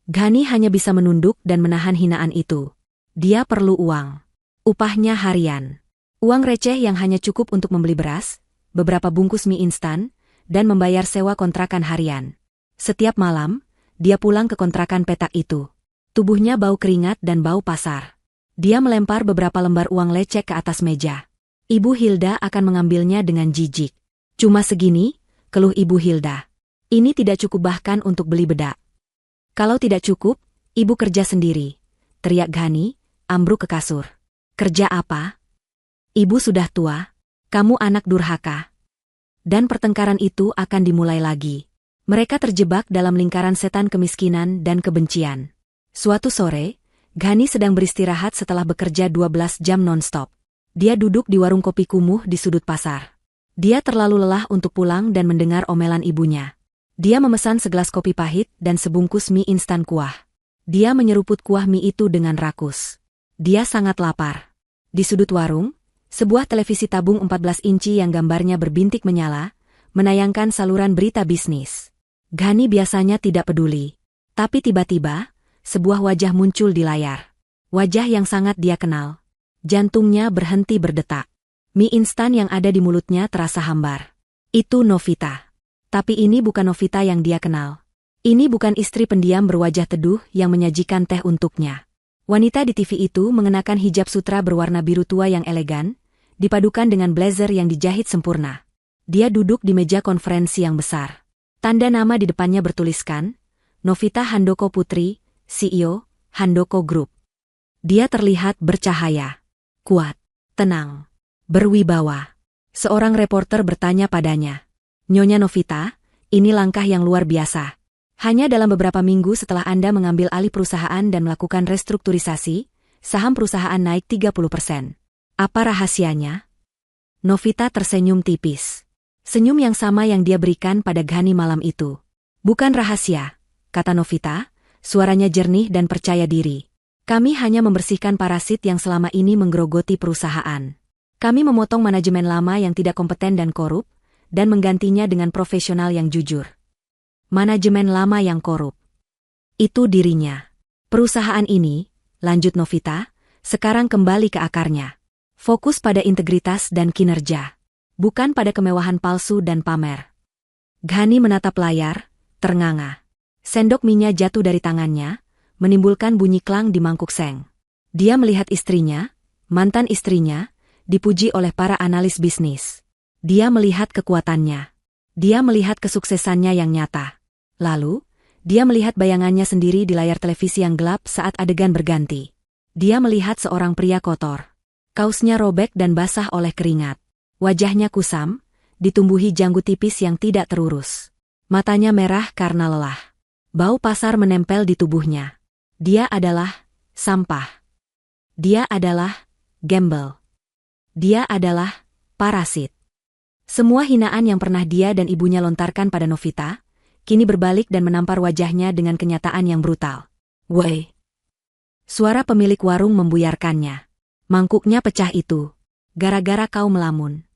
Ghani hanya bisa menunduk dan menahan hinaan itu. Dia perlu uang. Upahnya harian. Uang receh yang hanya cukup untuk membeli beras, beberapa bungkus mie instan, dan membayar sewa kontrakan harian. Setiap malam, dia pulang ke kontrakan petak itu. Tubuhnya bau keringat dan bau pasar. Dia melempar beberapa lembar uang lecek ke atas meja. Ibu Hilda akan mengambilnya dengan jijik. "Cuma segini," keluh Ibu Hilda. "Ini tidak cukup bahkan untuk beli bedak." "Kalau tidak cukup, ibu kerja sendiri," teriak Ghani, ambruk ke kasur. "Kerja apa? Ibu sudah tua. Kamu anak durhaka." Dan pertengkaran itu akan dimulai lagi. Mereka terjebak dalam lingkaran setan kemiskinan dan kebencian. Suatu sore, Ghani sedang beristirahat setelah bekerja 12 jam non-stop. Dia duduk di warung kopi kumuh di sudut pasar. Dia terlalu lelah untuk pulang dan mendengar omelan ibunya. Dia memesan segelas kopi pahit dan sebungkus mie instan kuah. Dia menyeruput kuah mie itu dengan rakus. Dia sangat lapar. Di sudut warung, sebuah televisi tabung 14 inci yang gambarnya berbintik menyala, menayangkan saluran berita bisnis. Ghani biasanya tidak peduli. Tapi tiba-tiba, sebuah wajah muncul di layar. Wajah yang sangat dia kenal. Jantungnya berhenti berdetak. Mie instan yang ada di mulutnya terasa hambar. Itu Novita. Tapi ini bukan Novita yang dia kenal. Ini bukan istri pendiam berwajah teduh yang menyajikan teh untuknya. Wanita di TV itu mengenakan hijab sutra berwarna biru tua yang elegan, dipadukan dengan blazer yang dijahit sempurna. Dia duduk di meja konferensi yang besar. Tanda nama di depannya bertuliskan, Novita Handoko Putri, CEO, Handoko Group. Dia terlihat bercahaya, kuat, tenang, berwibawa. Seorang reporter bertanya padanya, "Nyonya Novita, ini langkah yang luar biasa. Hanya dalam beberapa minggu setelah Anda mengambil alih perusahaan dan melakukan restrukturisasi, saham perusahaan naik 30%. Apa rahasianya?" Novita tersenyum tipis. Senyum yang sama yang dia berikan pada Ghani malam itu. "Bukan rahasia," kata Novita, suaranya jernih dan percaya diri. "Kami hanya membersihkan parasit yang selama ini menggerogoti perusahaan. Kami memotong manajemen lama yang tidak kompeten dan korup, dan menggantinya dengan profesional yang jujur." Manajemen lama yang korup. Itu dirinya. Perusahaan ini, lanjut Novita, sekarang kembali ke akarnya. Fokus pada integritas dan kinerja. Bukan pada kemewahan palsu dan pamer. Ghani menatap layar, ternganga. Sendok minyak jatuh dari tangannya, menimbulkan bunyi klang di mangkuk seng. Dia melihat istrinya, mantan istrinya, dipuji oleh para analis bisnis. Dia melihat kekuatannya. Dia melihat kesuksesannya yang nyata. Lalu, dia melihat bayangannya sendiri di layar televisi yang gelap saat adegan berganti. Dia melihat seorang pria kotor. Kausnya robek dan basah oleh keringat. Wajahnya kusam, ditumbuhi janggut tipis yang tidak terurus. Matanya merah karena lelah. Bau pasar menempel di tubuhnya. Dia adalah sampah. Dia adalah gembel. Dia adalah parasit. Semua hinaan yang pernah dia dan ibunya lontarkan pada Novita, kini berbalik dan menampar wajahnya dengan kenyataan yang brutal. "Woi, Suara pemilik warung membuyarkannya. Mangkuknya pecah itu. Gara-gara kau melamun.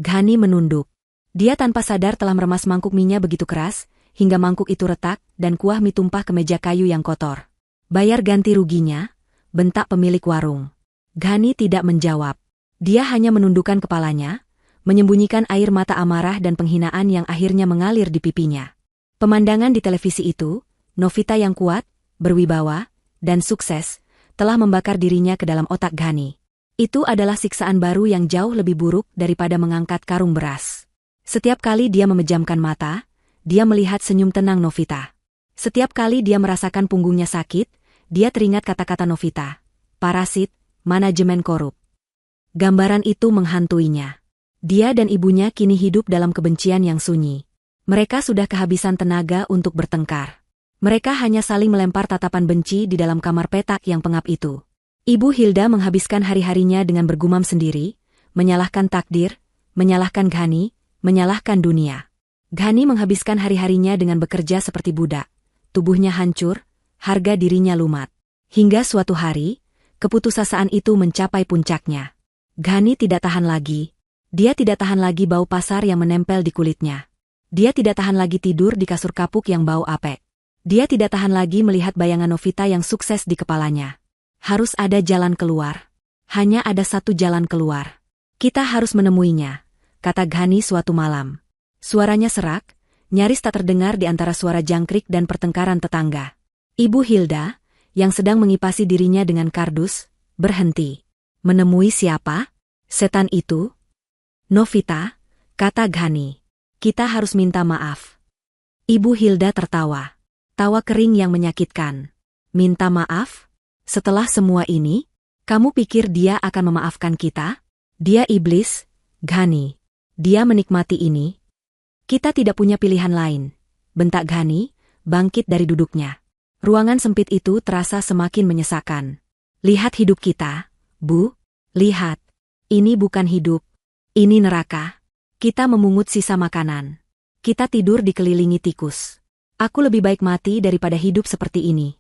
Ghani menunduk. Dia tanpa sadar telah meremas mangkuk mie-nya begitu keras, hingga mangkuk itu retak dan kuah mie tumpah ke meja kayu yang kotor. Bayar ganti ruginya, bentak pemilik warung. Ghani tidak menjawab. Dia hanya menundukkan kepalanya, menyembunyikan air mata amarah dan penghinaan yang akhirnya mengalir di pipinya. Pemandangan di televisi itu, Novita yang kuat, berwibawa, dan sukses, telah membakar dirinya ke dalam otak Ghani. Itu adalah siksaan baru yang jauh lebih buruk daripada mengangkat karung beras. Setiap kali dia memejamkan mata, dia melihat senyum tenang Novita. Setiap kali dia merasakan punggungnya sakit, dia teringat kata-kata Novita. Parasit, manajemen korup. Gambaran itu menghantuinya. Dia dan ibunya kini hidup dalam kebencian yang sunyi. Mereka sudah kehabisan tenaga untuk bertengkar. Mereka hanya saling melempar tatapan benci di dalam kamar petak yang pengap itu. Ibu Hilda menghabiskan hari-harinya dengan bergumam sendiri, menyalahkan takdir, menyalahkan Ghani, menyalahkan dunia. Ghani menghabiskan hari-harinya dengan bekerja seperti budak. Tubuhnya hancur, harga dirinya lumat. Hingga suatu hari, keputusasaan itu mencapai puncaknya. Ghani tidak tahan lagi. Dia tidak tahan lagi bau pasar yang menempel di kulitnya. Dia tidak tahan lagi tidur di kasur kapuk yang bau apek. Dia tidak tahan lagi melihat bayangan Novita yang sukses di kepalanya. Harus ada jalan keluar. Hanya ada satu jalan keluar. Kita harus menemuinya, kata Ghani suatu malam. Suaranya serak, nyaris tak terdengar di antara suara jangkrik dan pertengkaran tetangga. Ibu Hilda, yang sedang mengipasi dirinya dengan kardus, berhenti. Menemui siapa? Setan itu? Novita, kata Ghani. Kita harus minta maaf. Ibu Hilda tertawa. Tawa kering yang menyakitkan. Minta maaf? Setelah semua ini, kamu pikir dia akan memaafkan kita? Dia iblis, Ghani. Dia menikmati ini. Kita tidak punya pilihan lain, bentak Ghani, bangkit dari duduknya. Ruangan sempit itu terasa semakin menyesakan. Lihat hidup kita, Bu. Lihat. Ini bukan hidup. Ini neraka. Kita memungut sisa makanan. Kita tidur dikelilingi tikus. Aku lebih baik mati daripada hidup seperti ini.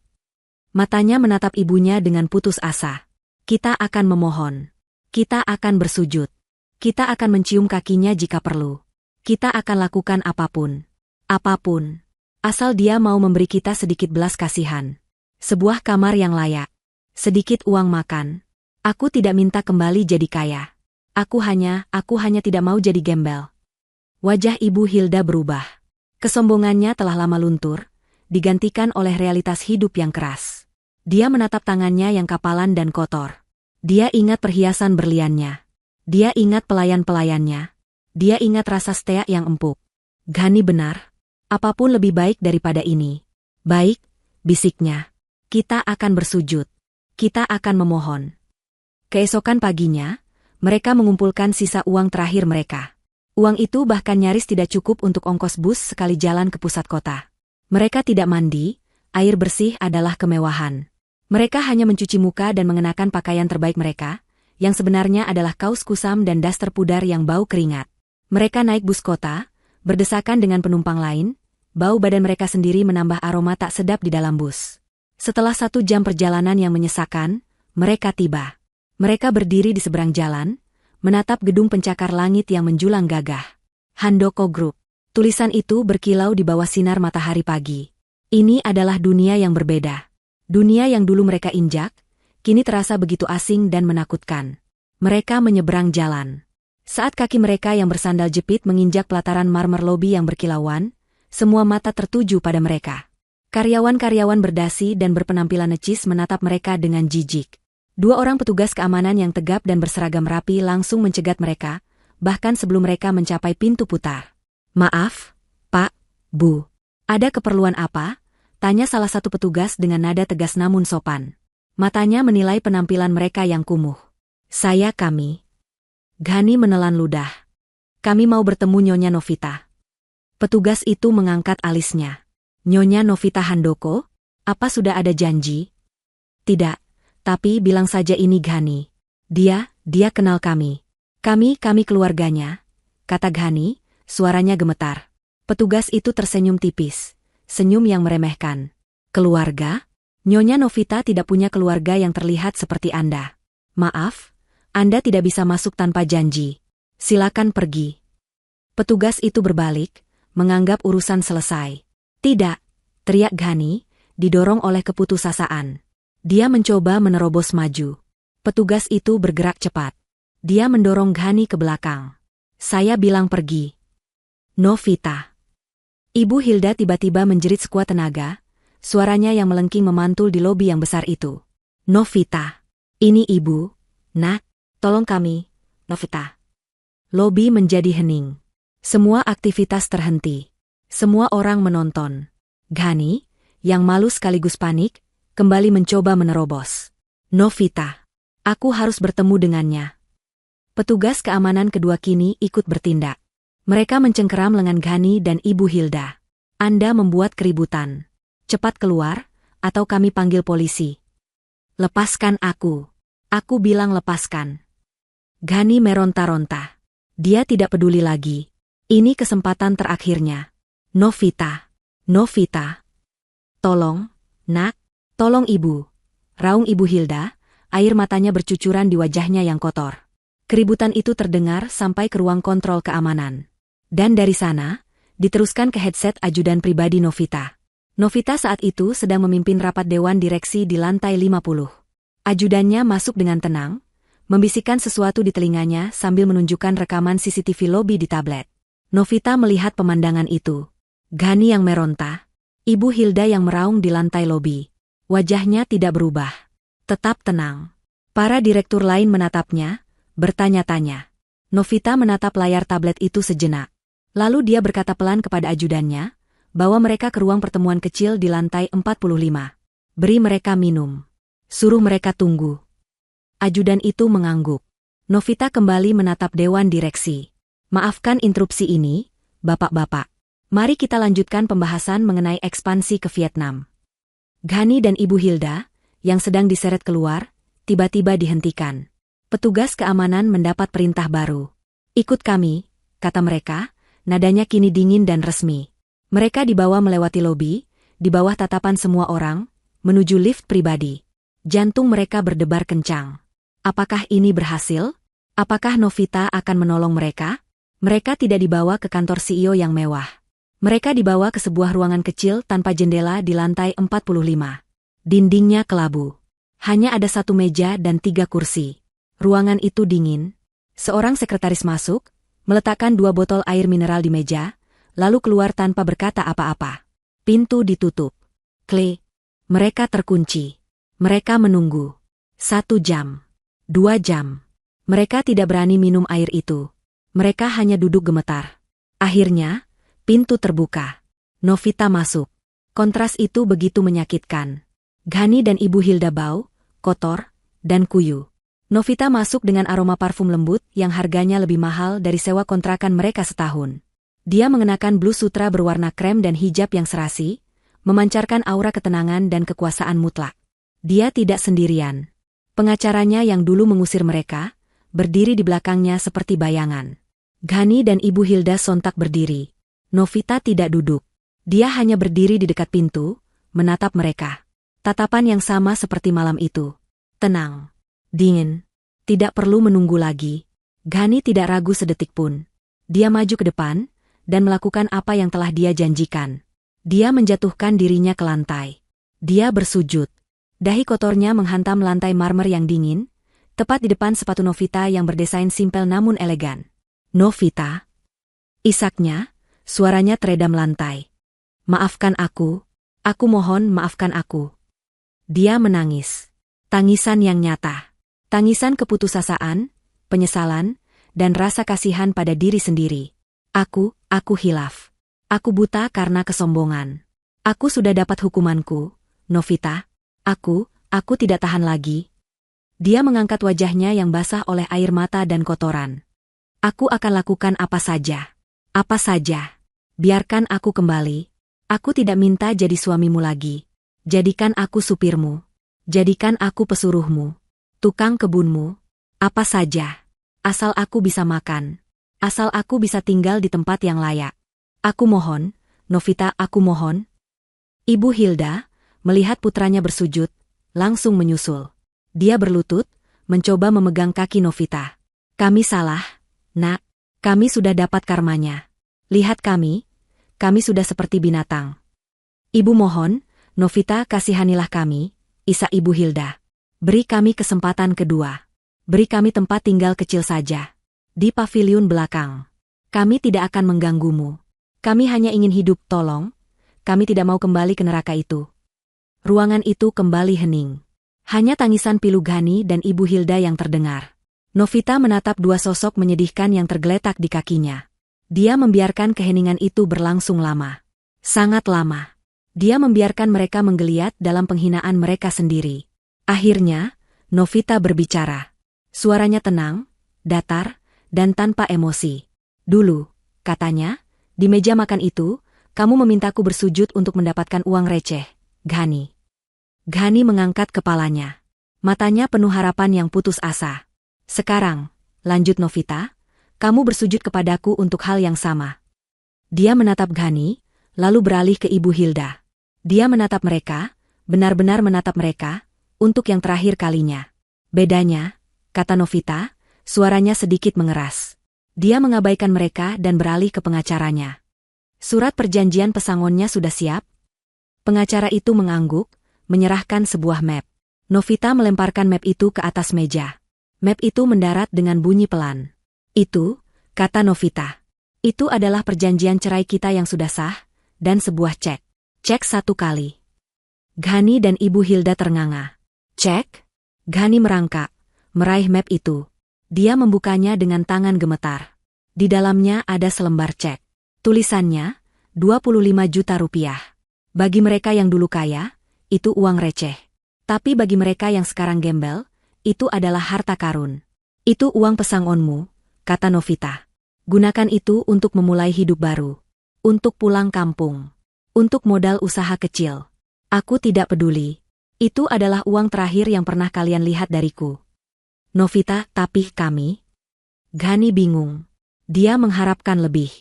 Matanya menatap ibunya dengan putus asa. Kita akan memohon. Kita akan bersujud. Kita akan mencium kakinya jika perlu. Kita akan lakukan apapun. Apapun. Asal dia mau memberi kita sedikit belas kasihan. Sebuah kamar yang layak. Sedikit uang makan. Aku tidak minta kembali jadi kaya. Aku hanya tidak mau jadi gembel. Wajah Ibu Hilda berubah. Kesombongannya telah lama luntur, digantikan oleh realitas hidup yang keras. Dia menatap tangannya yang kapalan dan kotor. Dia ingat perhiasan berliannya. Dia ingat pelayan-pelayannya. Dia ingat rasa steak yang empuk. Ghani benar. Apapun lebih baik daripada ini. Baik, bisiknya. Kita akan bersujud. Kita akan memohon. Keesokan paginya, mereka mengumpulkan sisa uang terakhir mereka. Uang itu bahkan nyaris tidak cukup untuk ongkos bus sekali jalan ke pusat kota. Mereka tidak mandi, air bersih adalah kemewahan. Mereka hanya mencuci muka dan mengenakan pakaian terbaik mereka, yang sebenarnya adalah kaos kusam dan daster pudar yang bau keringat. Mereka naik bus kota, berdesakan dengan penumpang lain, bau badan mereka sendiri menambah aroma tak sedap di dalam bus. Setelah 1 jam perjalanan yang menyesakan, mereka tiba. Mereka berdiri di seberang jalan, menatap gedung pencakar langit yang menjulang gagah. Handoko Group. Tulisan itu berkilau di bawah sinar matahari pagi. Ini adalah dunia yang berbeda. Dunia yang dulu mereka injak, kini terasa begitu asing dan menakutkan. Mereka menyeberang jalan. Saat kaki mereka yang bersandal jepit menginjak pelataran marmer lobi yang berkilauan, semua mata tertuju pada mereka. Karyawan-karyawan berdasi dan berpenampilan necis menatap mereka dengan jijik. 2 orang petugas keamanan yang tegap dan berseragam rapi langsung mencegat mereka, bahkan sebelum mereka mencapai pintu putar. Maaf, Pak, Bu. Ada keperluan apa? Tanya salah satu petugas dengan nada tegas namun sopan. Matanya menilai penampilan mereka yang kumuh. Kami. Ghani menelan ludah. Kami mau bertemu Nyonya Novita. Petugas itu mengangkat alisnya. Nyonya Novita Handoko? Apa sudah ada janji? Tidak. Tapi bilang saja ini Ghani. Dia kenal kami. Kami keluarganya, kata Ghani, suaranya gemetar. Petugas itu tersenyum tipis, senyum yang meremehkan. Keluarga? Nyonya Novita tidak punya keluarga yang terlihat seperti Anda. Maaf, Anda tidak bisa masuk tanpa janji. Silakan pergi. Petugas itu berbalik, menganggap urusan selesai. Tidak, teriak Ghani, didorong oleh keputusasaan. Dia mencoba menerobos maju. Petugas itu bergerak cepat. Dia mendorong Ghani ke belakang. Saya bilang pergi. Novita. Ibu Hilda tiba-tiba menjerit sekuat tenaga, suaranya yang melengking memantul di lobi yang besar itu. Novita. Ini ibu, nak, tolong kami, Novita. Lobi menjadi hening. Semua aktivitas terhenti. Semua orang menonton. Ghani, yang malu sekaligus panik, kembali mencoba menerobos. Novita. Aku harus bertemu dengannya. Petugas keamanan kedua kini ikut bertindak. Mereka mencengkeram lengan Ghani dan Ibu Hilda. Anda membuat keributan. Cepat keluar, atau kami panggil polisi. Lepaskan aku. Aku bilang lepaskan. Ghani meronta-ronta. Dia tidak peduli lagi. Ini kesempatan terakhirnya. Novita. Novita. Tolong, nak. Tolong ibu. Raung Ibu Hilda, air matanya bercucuran di wajahnya yang kotor. Keributan itu terdengar sampai ke ruang kontrol keamanan. Dan dari sana, diteruskan ke headset ajudan pribadi Novita. Novita saat itu sedang memimpin rapat dewan direksi di lantai 50. Ajudannya masuk dengan tenang, membisikkan sesuatu di telinganya sambil menunjukkan rekaman CCTV lobi di tablet. Novita melihat pemandangan itu. Ghani yang meronta, Ibu Hilda yang meraung di lantai lobi. Wajahnya tidak berubah. Tetap tenang. Para direktur lain menatapnya, bertanya-tanya. Novita menatap layar tablet itu sejenak. Lalu dia berkata pelan kepada ajudannya, bawa mereka ke ruang pertemuan kecil di lantai 45. Beri mereka minum. Suruh mereka tunggu. Ajudan itu mengangguk. Novita kembali menatap dewan direksi. Maafkan interupsi ini, bapak-bapak. Mari kita lanjutkan pembahasan mengenai ekspansi ke Vietnam. Ghani dan Ibu Hilda, yang sedang diseret keluar, tiba-tiba dihentikan. Petugas keamanan mendapat perintah baru. Ikut kami, kata mereka, nadanya kini dingin dan resmi. Mereka dibawa melewati lobi, di bawah tatapan semua orang, menuju lift pribadi. Jantung mereka berdebar kencang. Apakah ini berhasil? Apakah Novita akan menolong mereka? Mereka tidak dibawa ke kantor CEO yang mewah. Mereka dibawa ke sebuah ruangan kecil tanpa jendela di lantai 45. Dindingnya kelabu. Hanya ada satu meja dan 3 kursi. Ruangan itu dingin. Seorang sekretaris masuk, meletakkan 2 botol air mineral di meja, lalu keluar tanpa berkata apa-apa. Pintu ditutup. Klik. Mereka terkunci. Mereka menunggu. 1 jam. 2 jam. Mereka tidak berani minum air itu. Mereka hanya duduk gemetar. Akhirnya, pintu terbuka. Novita masuk. Kontras itu begitu menyakitkan. Ghani dan Ibu Hilda bau, kotor, dan kuyu. Novita masuk dengan aroma parfum lembut yang harganya lebih mahal dari sewa kontrakan mereka setahun. Dia mengenakan blus sutra berwarna krem dan hijab yang serasi, memancarkan aura ketenangan dan kekuasaan mutlak. Dia tidak sendirian. Pengacaranya yang dulu mengusir mereka, berdiri di belakangnya seperti bayangan. Ghani dan Ibu Hilda sontak berdiri. Novita tidak duduk. Dia hanya berdiri di dekat pintu, menatap mereka. Tatapan yang sama seperti malam itu. Tenang. Dingin. Tidak perlu menunggu lagi. Ghani tidak ragu sedetik pun. Dia maju ke depan, dan melakukan apa yang telah dia janjikan. Dia menjatuhkan dirinya ke lantai. Dia bersujud. Dahi kotornya menghantam lantai marmer yang dingin, tepat di depan sepatu Novita yang berdesain simpel namun elegan. Novita. Isaknya, suaranya teredam lantai. Maafkan aku mohon maafkan aku. Dia menangis. Tangisan yang nyata. Tangisan keputusasaan, penyesalan, dan rasa kasihan pada diri sendiri. Aku hilaf. Aku buta karena kesombongan. Aku sudah dapat hukumanku, Novita. Aku tidak tahan lagi. Dia mengangkat wajahnya yang basah oleh air mata dan kotoran. Aku akan lakukan apa saja. Apa saja. Biarkan aku kembali. Aku tidak minta jadi suamimu lagi. Jadikan aku supirmu. Jadikan aku pesuruhmu. Tukang kebunmu. Apa saja. Asal aku bisa makan. Asal aku bisa tinggal di tempat yang layak. Aku mohon, Novita, aku mohon. Ibu Hilda, Melihat putranya bersujud, langsung menyusul. Dia berlutut, mencoba memegang kaki Novita. Kami salah, nak. Kami sudah dapat karmanya. Lihat kami sudah seperti binatang. Ibu mohon, Novita kasihanilah kami, isak Ibu Hilda. Beri kami kesempatan kedua. Beri kami tempat tinggal kecil saja. Di paviliun belakang. Kami tidak akan mengganggumu. Kami hanya ingin hidup, tolong. Kami tidak mau kembali ke neraka itu. Ruangan itu kembali hening. Hanya tangisan pilu Ghani dan Ibu Hilda yang terdengar. Novita menatap dua sosok menyedihkan yang tergeletak di kakinya. Dia membiarkan keheningan itu berlangsung lama. Sangat lama. Dia membiarkan mereka menggeliat dalam penghinaan mereka sendiri. Akhirnya, Novita berbicara. Suaranya tenang, datar, dan tanpa emosi. Dulu, katanya, di meja makan itu, kamu memintaku bersujud untuk mendapatkan uang receh, Ghani. Ghani mengangkat kepalanya. Matanya penuh harapan yang putus asa. Sekarang, lanjut Novita, kamu bersujud kepadaku untuk hal yang sama. Dia menatap Ghani, lalu beralih ke Ibu Hilda. Dia menatap mereka, benar-benar menatap mereka, untuk yang terakhir kalinya. Bedanya, kata Novita, suaranya sedikit mengeras. Dia mengabaikan mereka dan beralih ke pengacaranya. Surat perjanjian pesangonnya sudah siap? Pengacara itu mengangguk, menyerahkan sebuah map. Novita melemparkan map itu ke atas meja. Map itu mendarat dengan bunyi pelan. Itu, kata Novita. Itu adalah perjanjian cerai kita yang sudah sah, dan sebuah cek. Cek 1 kali. Ghani dan Ibu Hilda ternganga. Cek? Ghani merangkak, meraih map itu. Dia membukanya dengan tangan gemetar. Di dalamnya ada selembar cek. Tulisannya, 25 juta rupiah. Bagi mereka yang dulu kaya, itu uang receh. Tapi bagi mereka yang sekarang gembel, itu adalah harta karun. Itu uang pesangonmu, kata Novita. Gunakan itu untuk memulai hidup baru. Untuk pulang kampung. Untuk modal usaha kecil. Aku tidak peduli. Itu adalah uang terakhir yang pernah kalian lihat dariku. Novita, tapi kami? Ghani bingung. Dia mengharapkan lebih.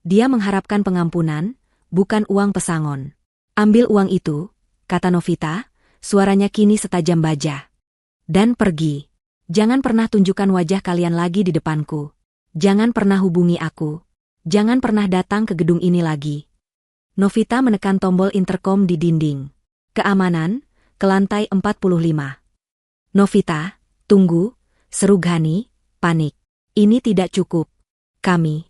Dia mengharapkan pengampunan, bukan uang pesangon. Ambil uang itu, kata Novita, suaranya kini setajam baja. Dan pergi. Jangan pernah tunjukkan wajah kalian lagi di depanku. Jangan pernah hubungi aku. Jangan pernah datang ke gedung ini lagi. Novita menekan tombol interkom di dinding. Keamanan, ke lantai 45. Novita, tunggu, seru Ghani, panik. Ini tidak cukup. Kami.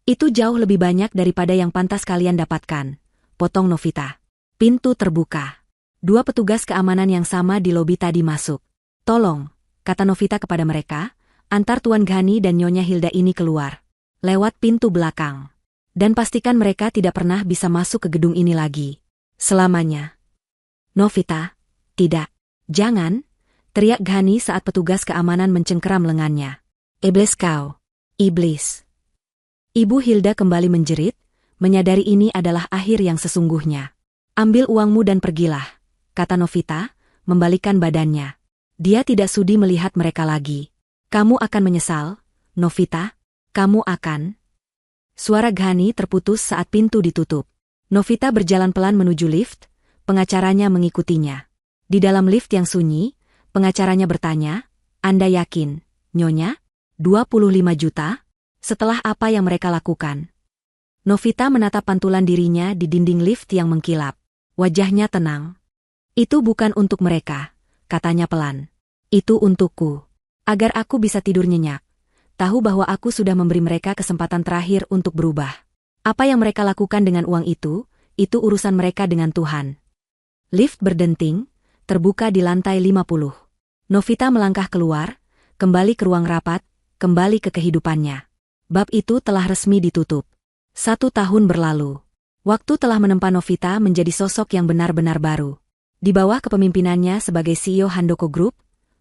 Itu jauh lebih banyak daripada yang pantas kalian dapatkan, potong Novita. Pintu terbuka. 2 petugas keamanan yang sama di lobi tadi masuk. Tolong, kata Novita kepada mereka, antar Tuan Ghani dan Nyonya Hilda ini keluar. Lewat pintu belakang. Dan pastikan mereka tidak pernah bisa masuk ke gedung ini lagi. Selamanya. Novita, tidak. Jangan, teriak Ghani saat petugas keamanan mencengkeram lengannya. Iblis kau. Iblis. Ibu Hilda kembali menjerit, menyadari ini adalah akhir yang sesungguhnya. Ambil uangmu dan pergilah, kata Novita, membalikkan badannya. Dia tidak sudi melihat mereka lagi. Kamu akan menyesal, Novita. Kamu akan. Suara Ghani terputus saat pintu ditutup. Novita berjalan pelan menuju lift, pengacaranya mengikutinya. Di dalam lift yang sunyi, pengacaranya bertanya, Anda yakin, Nyonya? 25 juta? Setelah apa yang mereka lakukan? Novita menatap pantulan dirinya di dinding lift yang mengkilap. Wajahnya tenang. Itu bukan untuk mereka, katanya pelan. Itu untukku. Agar aku bisa tidur nyenyak. Tahu bahwa aku sudah memberi mereka kesempatan terakhir untuk berubah. Apa yang mereka lakukan dengan uang itu urusan mereka dengan Tuhan. Lift berdenting, terbuka di lantai 50. Novita melangkah keluar, kembali ke ruang rapat, kembali ke kehidupannya. Bab itu telah resmi ditutup. 1 tahun berlalu. Waktu telah menempa Novita menjadi sosok yang benar-benar baru. Di bawah kepemimpinannya sebagai CEO Handoko Group,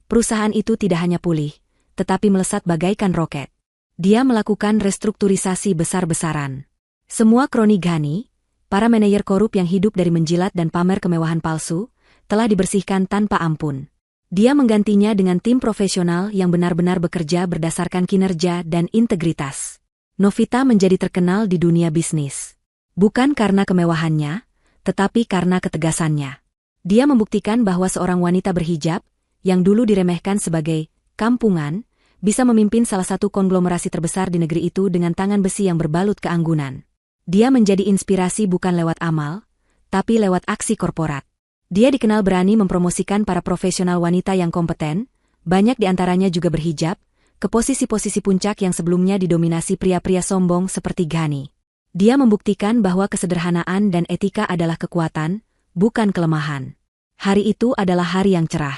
perusahaan itu tidak hanya pulih, tetapi melesat bagaikan roket. Dia melakukan restrukturisasi besar-besaran. Semua kroni Ghani, para manajer korup yang hidup dari menjilat dan pamer kemewahan palsu, telah dibersihkan tanpa ampun. Dia menggantinya dengan tim profesional yang benar-benar bekerja berdasarkan kinerja dan integritas. Novita menjadi terkenal di dunia bisnis. Bukan karena kemewahannya, tetapi karena ketegasannya. Dia membuktikan bahwa seorang wanita berhijab, yang dulu diremehkan sebagai kampungan, bisa memimpin salah satu konglomerasi terbesar di negeri itu dengan tangan besi yang berbalut keanggunan. Dia menjadi inspirasi bukan lewat amal, tapi lewat aksi korporat. Dia dikenal berani mempromosikan para profesional wanita yang kompeten, banyak di antaranya juga berhijab, ke posisi-posisi puncak yang sebelumnya didominasi pria-pria sombong seperti Ghani. Dia membuktikan bahwa kesederhanaan dan etika adalah kekuatan, bukan kelemahan. Hari itu adalah hari yang cerah.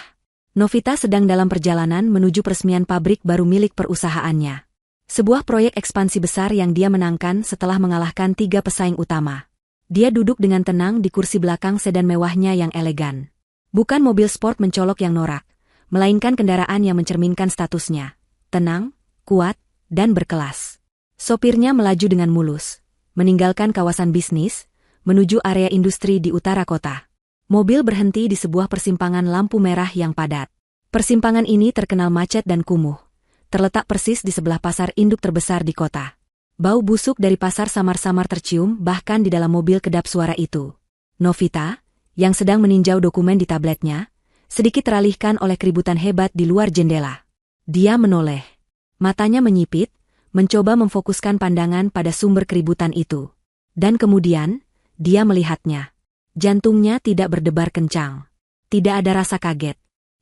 Novita sedang dalam perjalanan menuju peresmian pabrik baru milik perusahaannya. Sebuah proyek ekspansi besar yang dia menangkan setelah mengalahkan 3 pesaing utama. Dia duduk dengan tenang di kursi belakang sedan mewahnya yang elegan. Bukan mobil sport mencolok yang norak, melainkan kendaraan yang mencerminkan statusnya. Tenang, kuat, dan berkelas. Sopirnya melaju dengan mulus, meninggalkan kawasan bisnis, menuju area industri di utara kota. Mobil berhenti di sebuah persimpangan lampu merah yang padat. Persimpangan ini terkenal macet dan kumuh. Terletak persis di sebelah pasar induk terbesar di kota. Bau busuk dari pasar samar-samar tercium bahkan di dalam mobil kedap suara itu. Novita, yang sedang meninjau dokumen di tabletnya, sedikit teralihkan oleh keributan hebat di luar jendela. Dia menoleh. Matanya menyipit, mencoba memfokuskan pandangan pada sumber keributan itu. Dan kemudian, dia melihatnya. Jantungnya tidak berdebar kencang. Tidak ada rasa kaget.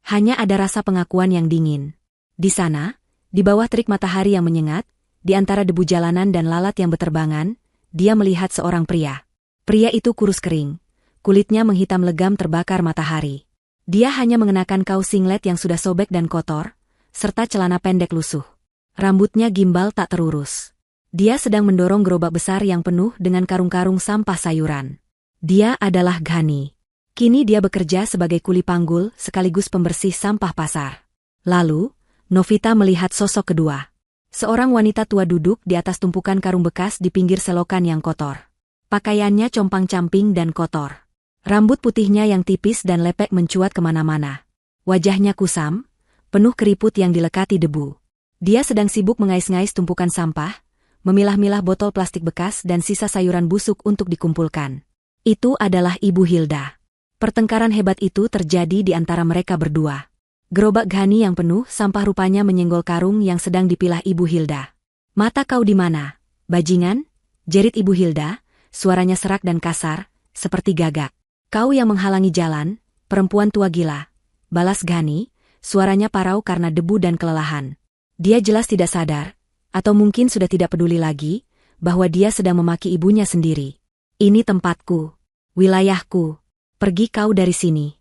Hanya ada rasa pengakuan yang dingin. Di sana, di bawah terik matahari yang menyengat, di antara debu jalanan dan lalat yang beterbangan, dia melihat seorang pria. Pria itu kurus kering. Kulitnya menghitam legam terbakar matahari. Dia hanya mengenakan kaos singlet yang sudah sobek dan kotor, serta celana pendek lusuh. Rambutnya gimbal tak terurus. Dia sedang mendorong gerobak besar yang penuh dengan karung-karung sampah sayuran. Dia adalah Ghani. Kini dia bekerja sebagai kuli panggul sekaligus pembersih sampah pasar. Lalu, Novita melihat sosok kedua. Seorang wanita tua duduk di atas tumpukan karung bekas di pinggir selokan yang kotor. Pakaiannya compang-camping dan kotor. Rambut putihnya yang tipis dan lepek mencuat kemana-mana. Wajahnya kusam, penuh keriput yang dilekati debu. Dia sedang sibuk mengais-ngais tumpukan sampah, memilah-milah botol plastik bekas dan sisa sayuran busuk untuk dikumpulkan. Itu adalah Ibu Hilda. Pertengkaran hebat itu terjadi di antara mereka berdua. Gerobak Ghani yang penuh sampah rupanya menyenggol karung yang sedang dipilah Ibu Hilda. "Mata kau di mana, bajingan?" jerit Ibu Hilda, suaranya serak dan kasar, seperti gagak. "Kau yang menghalangi jalan, perempuan tua gila," balas Ghani, suaranya parau karena debu dan kelelahan. Dia jelas tidak sadar, atau mungkin sudah tidak peduli lagi, bahwa dia sedang memaki ibunya sendiri. "Ini tempatku, wilayahku, pergi kau dari sini."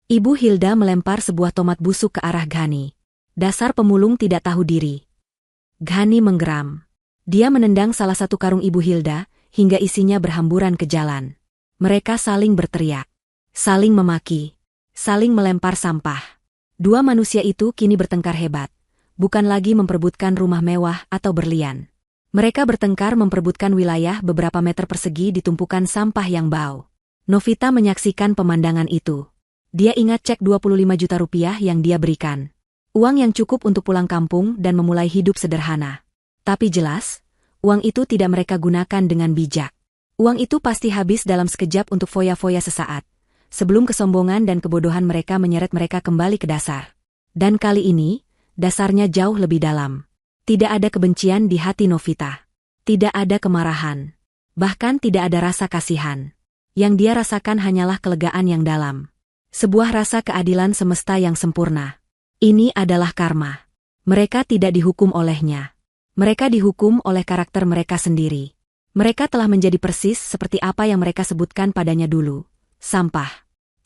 Ibu Hilda melempar sebuah tomat busuk ke arah Ghani. Dasar pemulung tidak tahu diri. Ghani menggeram. Dia menendang salah satu karung Ibu Hilda, hingga isinya berhamburan ke jalan. Mereka saling berteriak, saling memaki, saling melempar sampah. Dua manusia itu kini bertengkar hebat. Bukan lagi memperebutkan rumah mewah atau berlian. Mereka bertengkar memperebutkan wilayah beberapa meter persegi di tumpukan sampah yang bau. Novita menyaksikan pemandangan itu. Dia ingat cek 25 juta rupiah yang dia berikan. Uang yang cukup untuk pulang kampung dan memulai hidup sederhana. Tapi jelas, uang itu tidak mereka gunakan dengan bijak. Uang itu pasti habis dalam sekejap untuk foya-foya sesaat. Sebelum kesombongan dan kebodohan mereka menyeret mereka kembali ke dasar. Dan kali ini, dasarnya jauh lebih dalam. Tidak ada kebencian di hati Novita. Tidak ada kemarahan. Bahkan tidak ada rasa kasihan. Yang dia rasakan hanyalah kelegaan yang dalam. Sebuah rasa keadilan semesta yang sempurna. Ini adalah karma. Mereka tidak dihukum olehnya. Mereka dihukum oleh karakter mereka sendiri. Mereka telah menjadi persis seperti apa yang mereka sebutkan padanya dulu. Sampah.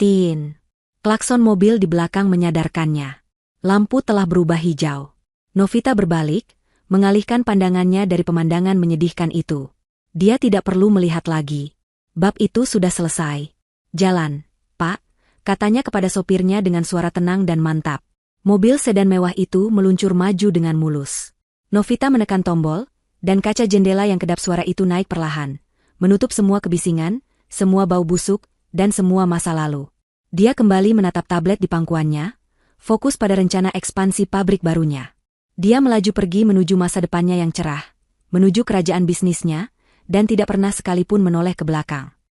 Tin. Klakson mobil di belakang menyadarkannya. Lampu telah berubah hijau. Novita berbalik, mengalihkan pandangannya dari pemandangan menyedihkan itu. Dia tidak perlu melihat lagi. Bab itu sudah selesai. "Jalan, Pak," katanya kepada sopirnya dengan suara tenang dan mantap. Mobil sedan mewah itu meluncur maju dengan mulus. Novita menekan tombol, dan kaca jendela yang kedap suara itu naik perlahan, menutup semua kebisingan, semua bau busuk, dan semua masa lalu. Dia kembali menatap tablet di pangkuannya, fokus pada rencana ekspansi pabrik barunya. Dia melaju pergi menuju masa depannya yang cerah, menuju kerajaan bisnisnya, dan tidak pernah sekalipun menoleh ke belakang.